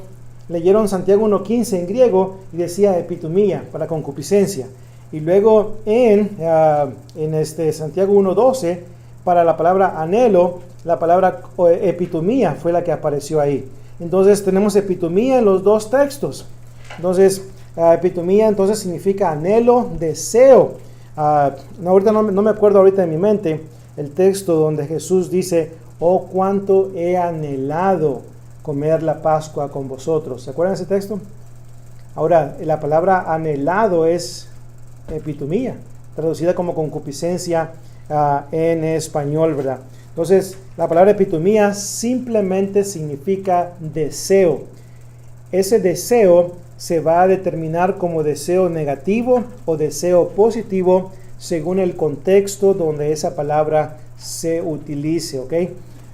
leyeron Santiago 1:15 en griego y decía epitumía para concupiscencia. Y luego en Santiago 1:12 para la palabra anhelo, la palabra epitumía fue la que apareció ahí. Entonces tenemos epitumía en los dos textos. Entonces epitumía entonces significa anhelo, deseo. Ahorita no me acuerdo ahorita en mi mente el texto donde Jesús dice, oh cuánto he anhelado comer la Pascua con vosotros. ¿Se acuerdan de ese texto? Ahora, la palabra anhelado es epitomía, traducida como concupiscencia en español, ¿verdad? Entonces, la palabra epitomía simplemente significa deseo. Ese deseo se va a determinar como deseo negativo o deseo positivo según el contexto donde esa palabra se utilice, ¿ok?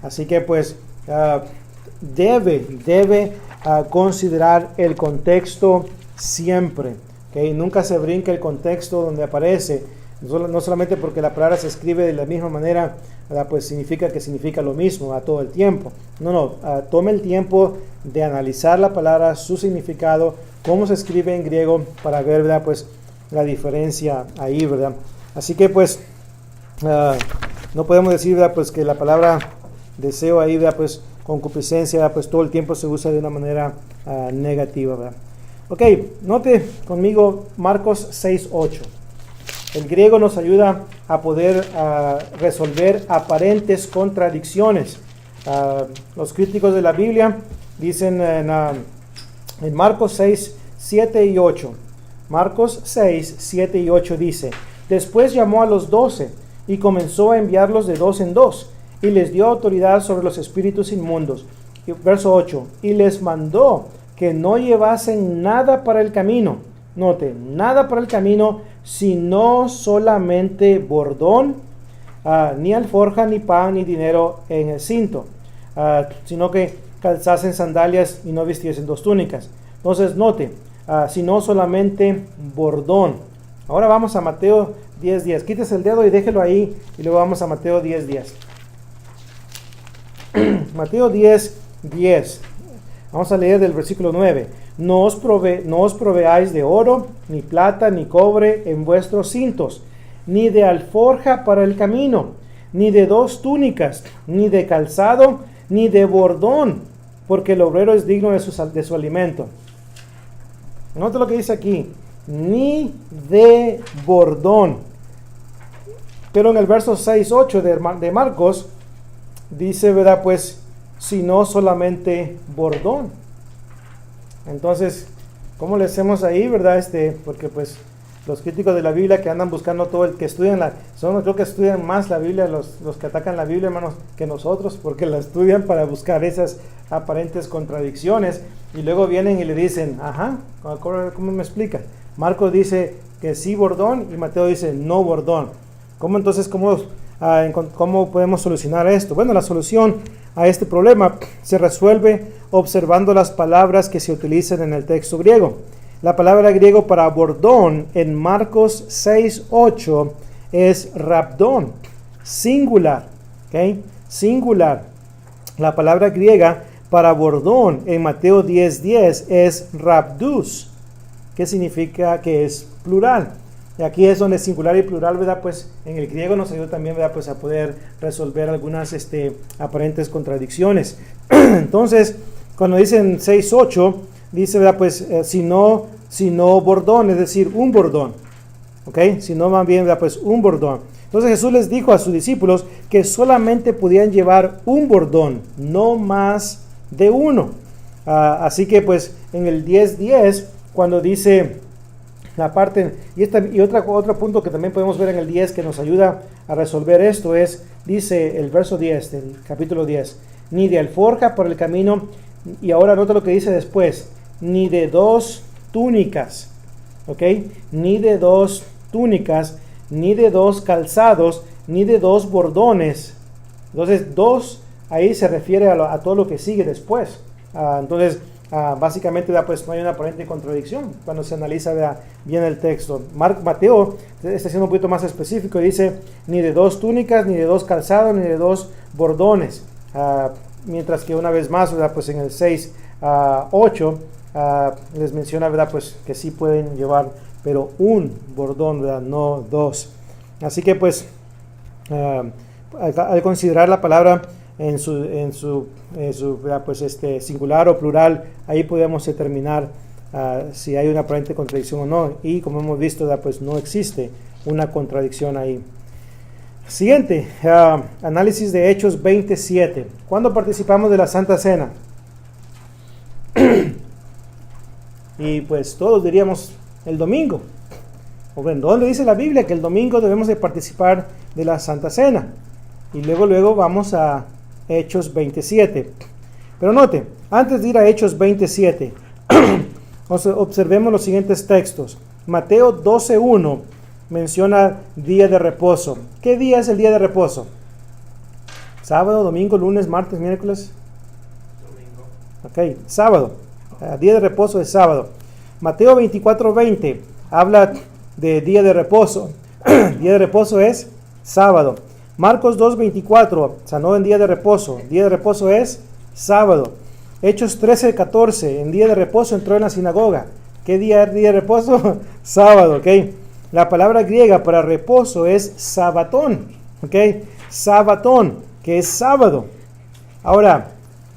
Así que pues debe considerar el contexto siempre, ¿ok? Nunca se brinca el contexto donde aparece, no solamente porque la palabra se escribe de la misma manera, ¿verdad? Pues significa lo mismo a todo el tiempo. No, tome el tiempo de analizar la palabra, su significado, cómo se escribe en griego, para ver, ¿verdad? Pues la diferencia ahí, ¿verdad? Así que pues no podemos decir, ¿verdad? Pues que la palabra deseo ahí, ¿verdad? Pues concupiscencia, ¿verdad? Pues todo el tiempo se usa de una manera negativa, ¿verdad? Ok, note conmigo Marcos 6:8. El griego nos ayuda a poder resolver aparentes contradicciones. Los críticos de la Biblia dicen en Marcos 6, 7 y 8. Marcos 6, 7 y 8 dice: Después llamó a los 12 y comenzó a enviarlos de dos en dos, y les dio autoridad sobre los espíritus inmundos. Verso 8. Y les mandó que no llevasen nada para el camino. Note, nada para el camino, sino solamente bordón, ni alforja, ni pan, ni dinero en el cinto, sino que calzasen sandalias y no vistiesen dos túnicas. Entonces note, sino solamente bordón. Ahora vamos a Mateo 10:10. Quítese el dedo y déjelo ahí, y luego vamos a Mateo 10:10. Mateo 10:10. Vamos a leer del versículo 9. No os proveáis de oro, ni plata, ni cobre en vuestros cintos, ni de alforja para el camino, ni de dos túnicas, ni de calzado, ni de bordón, porque el obrero es digno de su alimento. Nota lo que dice aquí, ni de bordón. Pero en el verso 6:8 de Marcos, dice, ¿verdad? Pues, sino solamente bordón. Entonces, ¿cómo le hacemos ahí, verdad? Porque pues los críticos de la Biblia que andan buscando todo el que estudian creo que estudian más la Biblia, los que atacan la Biblia, hermanos, que nosotros, porque la estudian para buscar esas aparentes contradicciones, y luego vienen y le dicen, ¿cómo me explica? Marcos dice que sí bordón, y Mateo dice no bordón. ¿Cómo podemos solucionar esto? Bueno, la solución a este problema se resuelve observando las palabras que se utilizan en el texto griego. La palabra griego para bordón en Marcos 6:8 es rabdón, singular, ¿ok? Singular. La palabra griega para bordón en Mateo 10:10 es rabdus, que significa que es plural. Y aquí es donde singular y plural, ¿verdad? Pues en el griego nos ayuda también, ¿verdad? Pues a poder resolver algunas aparentes contradicciones. Entonces, cuando dicen 6:8, dice, ¿verdad? Pues si no bordón, es decir, un bordón. ¿Ok? Si no van bien, ¿verdad? Pues un bordón. Entonces Jesús les dijo a sus discípulos que solamente podían llevar un bordón, no más de uno. Así que pues en el 10:10, cuando dice la parte, y otro punto que también podemos ver en el 10 que nos ayuda a resolver esto es, dice el verso 10 del capítulo 10, ni de alforja por el camino, y ahora nota lo que dice después, ni de dos túnicas, ¿ok? Ni de dos túnicas, ni de dos calzados, ni de dos bordones. Entonces, dos, ahí se refiere a todo lo que sigue después. Básicamente, pues no hay una aparente contradicción cuando se analiza bien el texto. Mateo está siendo un poquito más específico y dice, ni de dos túnicas, ni de dos calzados, ni de dos bordones. Mientras que una vez más, ¿verdad? Pues en el 6:8 les menciona, ¿verdad? Pues que sí pueden llevar, pero un bordón, ¿verdad? No dos. Así que pues al considerar la palabra en su pues singular o plural, ahí podemos determinar si hay una aparente contradicción o no, y como hemos visto, pues no existe una contradicción ahí. Siguiente, análisis de Hechos 27. ¿Cuándo participamos de la Santa Cena? Y pues todos diríamos el domingo. O bueno, ¿dónde dice la Biblia que el domingo debemos de participar de la Santa Cena? Y luego vamos a Hechos 27. Pero note, antes de ir a Hechos 27, observemos los siguientes textos. Mateo 12:1 menciona día de reposo. ¿Qué día es el día de reposo? ¿Sábado, domingo, lunes, martes, miércoles? Domingo. Ok, sábado. Día de reposo es sábado. Mateo 24:20 habla de día de reposo. Día de reposo es sábado. Marcos 2:24 sanó en día de reposo. Día de reposo es sábado. Hechos 13:14 en día de reposo entró en la sinagoga. ¿Qué día es día de reposo? Sábado, ok. La palabra griega para reposo es sabatón, ok. Sabatón, que es sábado. Ahora,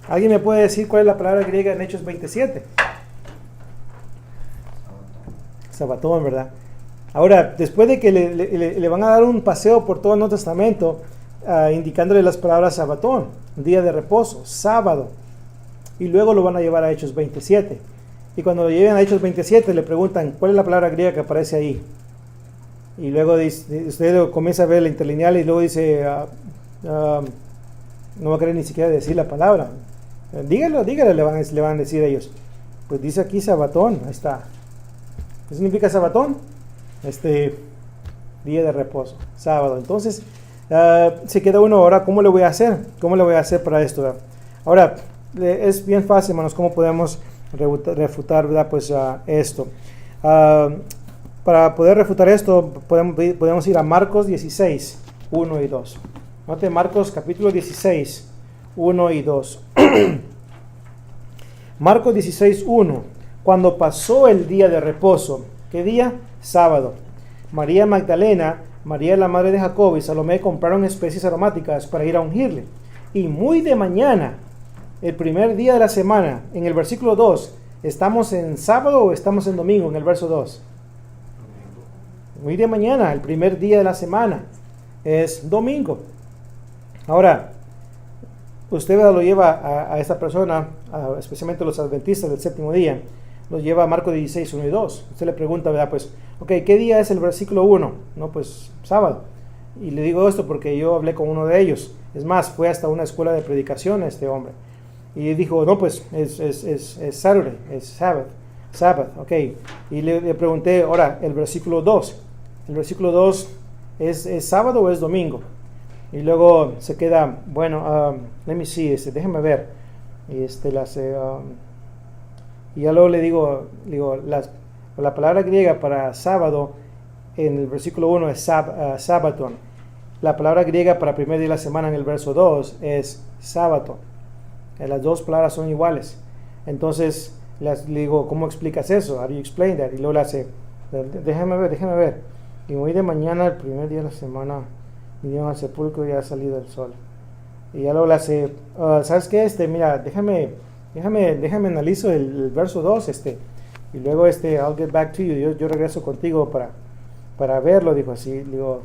¿alguien me puede decir cuál es la palabra griega en Hechos 27? Sabatón, ¿verdad? Ahora, después de que le van a dar un paseo por todo el Nuevo Testamento, indicándole las palabras sabatón, día de reposo, sábado, y luego lo van a llevar a Hechos 27. Y cuando lo lleven a Hechos 27 le preguntan, ¿cuál es la palabra griega que aparece ahí? Y luego dice, usted comienza a ver la interlineal y luego dice, no va a querer ni siquiera decir la palabra. Dígalo, le van a decir ellos. Pues dice aquí sabatón, ahí está. ¿Qué significa sabatón? Día de reposo, sábado. Entonces, se queda uno ahora, ¿cómo le voy a hacer? ¿Cómo le voy a hacer para esto? Ahora, es bien fácil, hermanos, ¿cómo podemos refutar, ¿verdad? Pues esto. Para poder refutar esto, podemos ir a Marcos 16, 1 y 2. Note Marcos capítulo 16, 1 y 2. Marcos 16, 1. Cuando pasó el día de reposo, ¿qué día? Sábado. María Magdalena, María la madre de Jacobo y Salomé compraron especies aromáticas para ir a ungirle. Y muy de mañana, el primer día de la semana, en el versículo 2, ¿estamos en sábado o estamos en domingo? En el verso 2. Muy de mañana, el primer día de la semana, es domingo. Ahora, usted lo lleva a esta persona, especialmente los adventistas del séptimo día, los lleva a Marcos 16, 1 y 2. Usted le pregunta, ¿verdad? Pues, ok, ¿qué día es el versículo 1? No, pues sábado. Y le digo esto porque yo hablé con uno de ellos. Es más, fue hasta una escuela de predicación este hombre. Y dijo, no, pues es Saturday, es Sabbath, ok. Y le pregunté, ahora, el versículo 2. ¿El versículo 2 es sábado o es domingo? Y luego se queda, bueno, let me see, déjeme ver. Y y ya luego le digo la palabra griega para sábado en el versículo 1 es sabaton. La palabra griega para primer día de la semana en el verso 2 es sábato. Las dos palabras son iguales. Entonces le digo, ¿cómo explicas eso? How do you explain that? Y luego le hace, déjame ver. Y muy de mañana, el primer día de la semana, vinieron al sepulcro y ya ha salido el sol. Y ya luego le hace, ¿sabes qué? Mira, déjame analizo el verso 2, y luego I'll get back to you, yo regreso contigo para verlo, dijo así. Digo,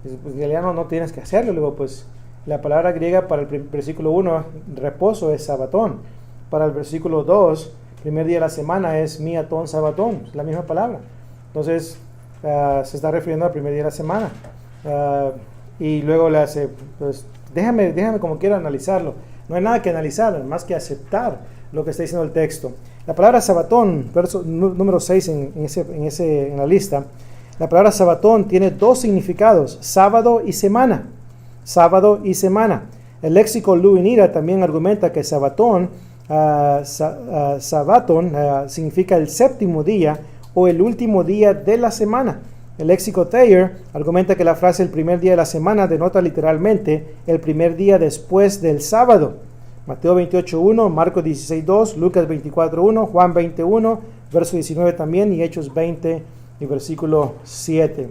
pues en realidad no tienes que hacerlo. Digo, pues la palabra griega para el versículo 1, reposo, es sabatón. Para el versículo 2, primer día de la semana, es miatón sabatón, es la misma palabra. Entonces, se está refiriendo al primer día de la semana. Y luego le hace, pues déjame como quiera analizarlo. No hay nada que analizar, más que aceptar lo que está diciendo el texto. La palabra sabatón, verso número 6 en la lista, la palabra sabatón tiene dos significados, sábado y semana. Sábado y semana. El léxico Luinira también argumenta que sabatón, significa el séptimo día o el último día de la semana. El léxico Thayer argumenta que la frase el primer día de la semana denota literalmente el primer día después del sábado. Mateo 28.1, Marcos 16.2, Lucas 24.1, Juan 20.1, verso 19 también, y Hechos 20 y versículo 7.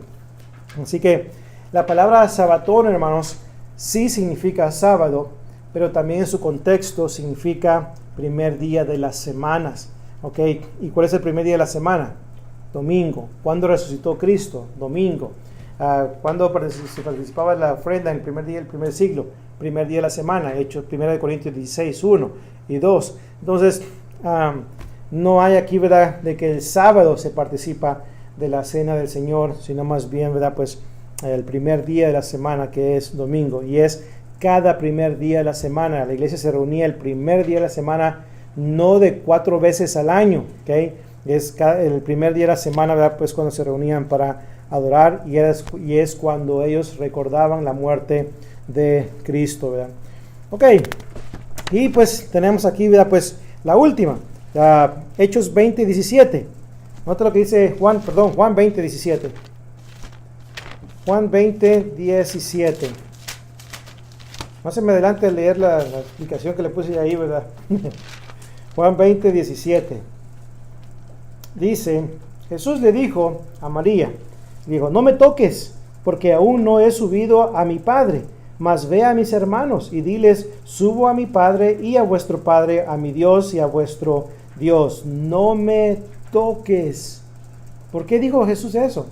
Así que la palabra sabatón, hermanos, sí significa sábado, pero también en su contexto significa primer día de las semanas. ¿Ok? ¿Y cuál es el primer día de la semana? Domingo. ¿Cuándo resucitó Cristo? Domingo. ¿Cuándo se participaba en la ofrenda en el primer día del primer siglo? Primer día de la semana. Hechos 1 Corintios 16, 1 y 2. Entonces, no hay aquí, ¿verdad?, de que el sábado se participa de la cena del Señor, sino más bien, ¿verdad?, pues el primer día de la semana, que es domingo, y es cada primer día de la semana. La iglesia se reunía el primer día de la semana, no de 4 veces al año, ¿ok? Es el primer día de la semana, ¿verdad?, pues cuando se reunían para adorar, y es cuando ellos recordaban la muerte de Cristo, ¿verdad? Ok, y pues tenemos aquí, ¿verdad?, pues la última, Hechos 20:17. Nota lo que dice Juan 20:17. Juan 20:17. No se me adelante a leer la explicación que le puse ahí, ¿verdad? Juan 20:17. Dice, Jesús le dijo a María, dijo, no me toques, porque aún no he subido a mi Padre, mas ve a mis hermanos y diles, subo a mi Padre y a vuestro Padre, a mi Dios y a vuestro Dios. No me toques. ¿Por qué dijo Jesús eso?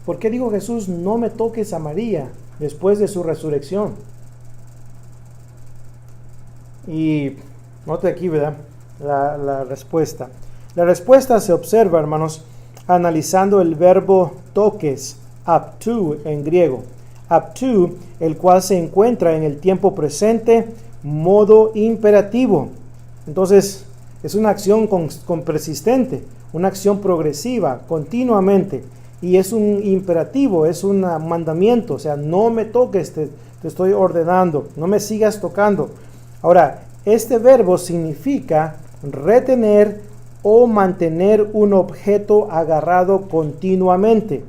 ¿Por qué dijo Jesús, no me toques a María después de su resurrección? Y note aquí, ¿verdad?, la respuesta. La respuesta se observa, hermanos, analizando el verbo toques, aptu en griego. Aptu, el cual se encuentra en el tiempo presente, modo imperativo. Entonces, es una acción con persistente, una acción progresiva, continuamente. Y es un imperativo, es un mandamiento, o sea, no me toques, te estoy ordenando, no me sigas tocando. Ahora, este verbo significa retener o mantener un objeto agarrado continuamente.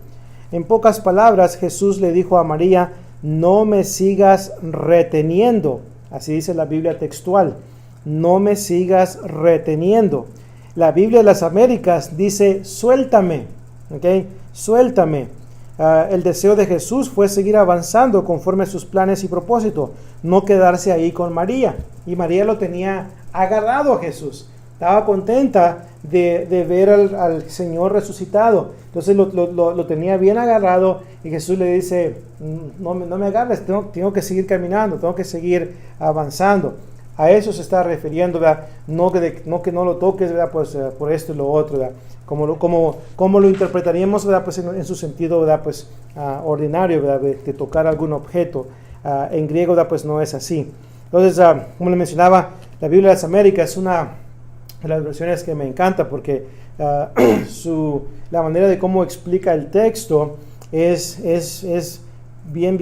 En pocas palabras, Jesús le dijo a María, no me sigas reteniendo. Así dice la Biblia textual, no me sigas reteniendo. La Biblia de las Américas dice, suéltame, ¿ok? Suéltame. El deseo de Jesús fue seguir avanzando conforme a sus planes y propósitos, no quedarse ahí con María. Y María lo tenía agarrado a Jesús. Estaba contenta de ver al Señor resucitado. Entonces lo tenía bien agarrado y Jesús le dice, no me agarres, tengo que seguir caminando, tengo que seguir avanzando. A eso se está refiriendo, ¿verdad? No que no lo toques, ¿verdad? Pues por esto y lo otro, ¿verdad? Como lo interpretaríamos, ¿verdad? Pues en su sentido, ¿verdad? Pues ordinario, ¿verdad? De tocar algún objeto. En griego, ¿verdad? Pues no es así. Entonces, como le mencionaba, la Biblia de las Américas es una de las versiones que me encanta porque la manera de cómo explica el texto es bien,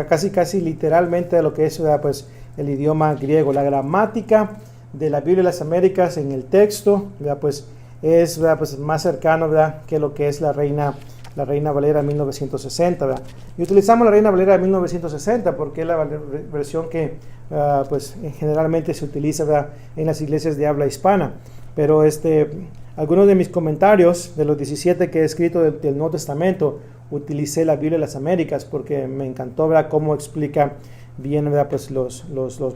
casi literalmente de lo que es, ¿verdad? Pues el idioma griego. La gramática de la Biblia de las Américas en el texto, ¿verdad? Pues es, ¿verdad? Pues más cercano, ¿verdad? Que lo que es la Reina Valera 1960, ¿verdad? Y utilizamos la Reina Valera de 1960 porque es la versión que pues generalmente se utiliza, ¿verdad? En las iglesias de habla hispana. Pero algunos de mis comentarios de los 17 que he escrito del Nuevo Testamento, utilicé la Biblia de las Américas porque me encantó, ¿verdad? Cómo explica bien, ¿verdad? Pues los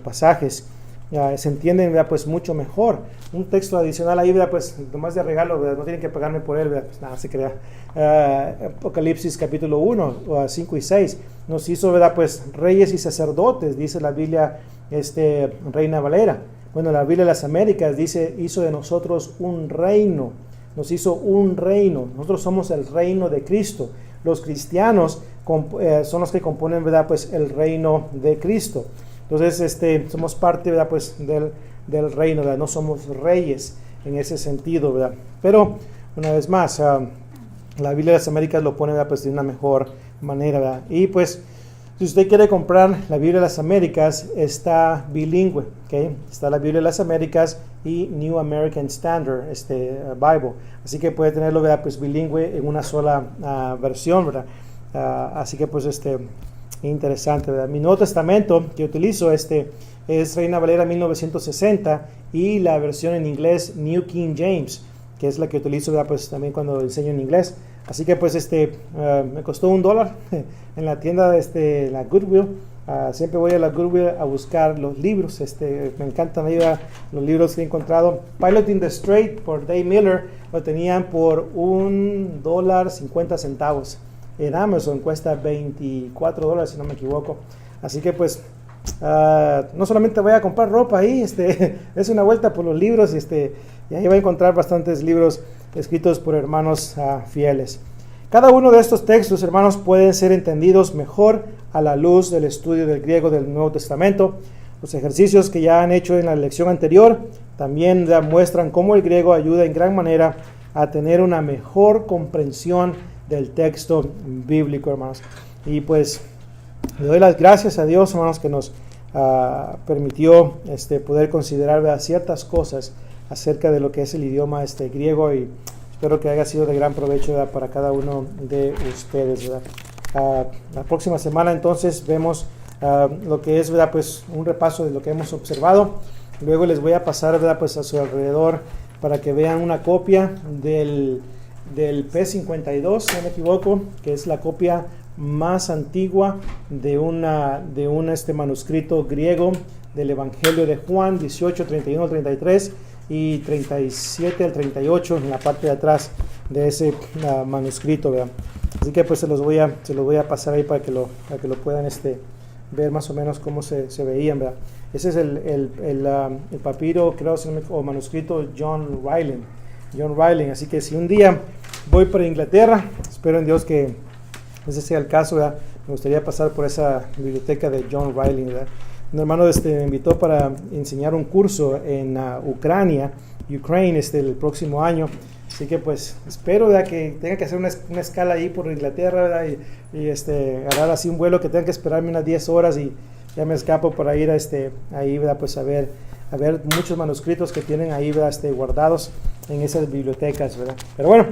pasajes. Se entienden, ¿verdad? Pues mucho mejor. Un texto adicional ahí, ¿verdad? Pues nomás de regalo, ¿verdad? No tienen que pagarme por él, ¿verdad? Pues nada, se crea. Apocalipsis capítulo 1, 5 y 6 nos hizo, ¿verdad? Pues reyes y sacerdotes, dice la Biblia Reina Valera. Bueno, la Biblia de las Américas dice, hizo de nosotros un reino, nos hizo un reino. Nosotros somos el reino de Cristo. Los cristianos son los que componen, ¿verdad? Pues el reino de Cristo. Entonces, somos parte, ¿verdad? Pues del reino, ¿verdad? No somos reyes en ese sentido, ¿verdad? Pero, una vez más, la Biblia de las Américas lo pone, ¿verdad? Pues de una mejor manera, ¿verdad? Y pues, si usted quiere comprar la Biblia de las Américas, está bilingüe, ¿ok? Está la Biblia de las Américas y New American Standard, Bible. Así que puede tenerlo, ¿verdad? Pues bilingüe en una sola versión, ¿verdad? Así que, pues, interesante, ¿verdad? Mi Nuevo Testamento que utilizo es Reina Valera 1960 y la versión en inglés New King James, que es la que utilizo, ¿verdad? Pues también cuando enseño en inglés. Así que pues me costó $1 en la tienda de la Goodwill. Siempre voy a la Goodwill a buscar los libros. Me encantan ahí los libros que he encontrado. Piloting the Strait por Dave Miller lo tenían por $1.50. En Amazon cuesta $24, si no me equivoco. Así que pues no solamente voy a comprar ropa ahí, es una vuelta por los libros Y ahí va a encontrar bastantes libros escritos por hermanos fieles. Cada uno de estos textos, hermanos, pueden ser entendidos mejor a la luz del estudio del griego del Nuevo Testamento. Los ejercicios que ya han hecho en la lección anterior también muestran cómo el griego ayuda en gran manera a tener una mejor comprensión del texto bíblico, hermanos. Y pues le doy las gracias a Dios, hermanos, que nos permitió poder considerar, ¿verdad?, ciertas cosas acerca de lo que es el idioma griego, y espero que haya sido de gran provecho, ¿verdad?, para cada uno de ustedes, ¿verdad? La próxima semana entonces vemos lo que es, ¿verdad?, pues un repaso de lo que hemos observado. Luego les voy a pasar, ¿verdad?, pues a su alrededor para que vean una copia del P52, si no me equivoco, que es la copia más antigua de un manuscrito griego del Evangelio de Juan, 18, 31 al 33 y 37 al 38 en la parte de atrás de ese manuscrito, ¿verdad? Así que pues se los voy a pasar ahí para que lo puedan ver más o menos cómo se veían, ¿verdad? Ese es el papiro, creo, o manuscrito John Ryland. Así que si un día voy para Inglaterra, espero en Dios que ese sea el caso, ¿verdad? Me gustaría pasar por esa biblioteca de John Ryland, ¿verdad? Un hermano me invitó para enseñar un curso en Ucrania, el próximo año. Así que pues espero, ¿verdad?, que tenga que hacer una escala ahí por Inglaterra, ¿verdad? Y agarrar así un vuelo que tenga que esperarme unas 10 horas y ya me escapo para ir ahí, ¿verdad?, pues a ver muchos manuscritos que tienen ahí, ¿verdad?, guardados en esas bibliotecas, ¿verdad? Pero bueno,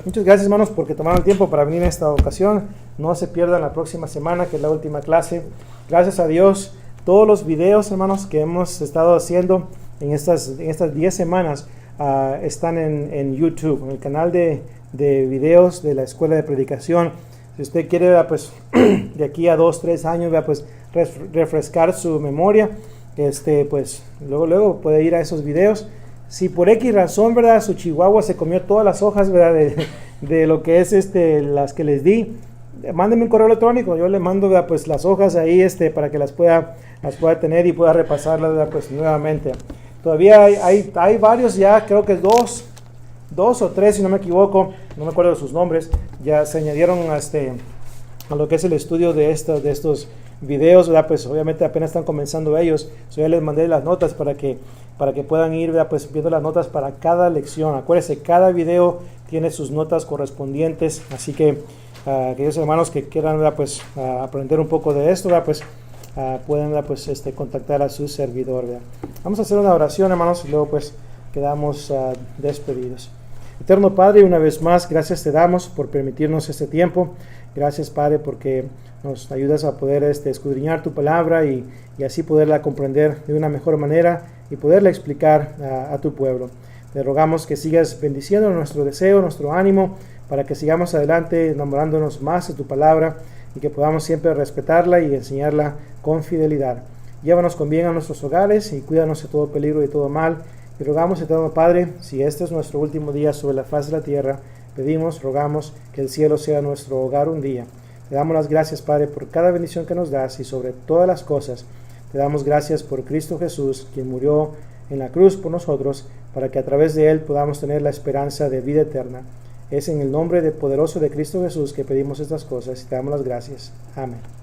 muchas gracias, hermanos, porque tomaron tiempo para venir en esta ocasión. No se pierdan la próxima semana, que es la última clase. Gracias a Dios, todos los videos, hermanos, que hemos estado haciendo en estas 10 semanas están en YouTube, en el canal de videos de la Escuela de Predicación. Si usted quiere, pues, de aquí a 2-3 años, pues, refrescar su memoria, pues, luego puede ir a esos videos. Si por X razón, ¿verdad?, su chihuahua se comió todas las hojas, ¿verdad?, de lo que es las que les di, mándenme un correo electrónico, yo le mando, ¿verdad?, pues las hojas ahí para que las pueda tener y pueda repasarlas, ¿verdad?, pues nuevamente. Todavía hay varios, ya creo que dos o tres, si no me equivoco, no me acuerdo de sus nombres, ya se añadieron a lo que es el estudio de estos videos, ¿verdad? Pues obviamente apenas están comenzando ellos. So, ya les mandé las notas para que puedan ir, ¿verdad?, pues viendo las notas para cada lección. Acuérdense, cada video tiene sus notas correspondientes, así que aquellos hermanos que quieran, ¿verdad?, pues aprender un poco de esto, ¿verdad?, pues pueden, ¿verdad?, pues contactar a su servidor, ¿verdad? Vamos a hacer una oración, hermanos, y luego pues quedamos despedidos. Eterno Padre, una vez más, gracias te damos por permitirnos este tiempo. Gracias, Padre, porque nos ayudas a poder escudriñar tu palabra y así poderla comprender de una mejor manera y poderla explicar a tu pueblo. Te rogamos que sigas bendiciendo nuestro deseo, nuestro ánimo, para que sigamos adelante enamorándonos más de tu palabra y que podamos siempre respetarla y enseñarla con fidelidad. Llévanos con bien a nuestros hogares y cuídanos de todo peligro y de todo mal. Y rogamos, eterno Padre, si este es nuestro último día sobre la faz de la tierra, rogamos que el cielo sea nuestro hogar un día. Te damos las gracias, Padre, por cada bendición que nos das y sobre todas las cosas. Te damos gracias por Cristo Jesús, quien murió en la cruz por nosotros, para que a través de Él podamos tener la esperanza de vida eterna. Es en el nombre poderoso de Cristo Jesús que pedimos estas cosas y te damos las gracias. Amén.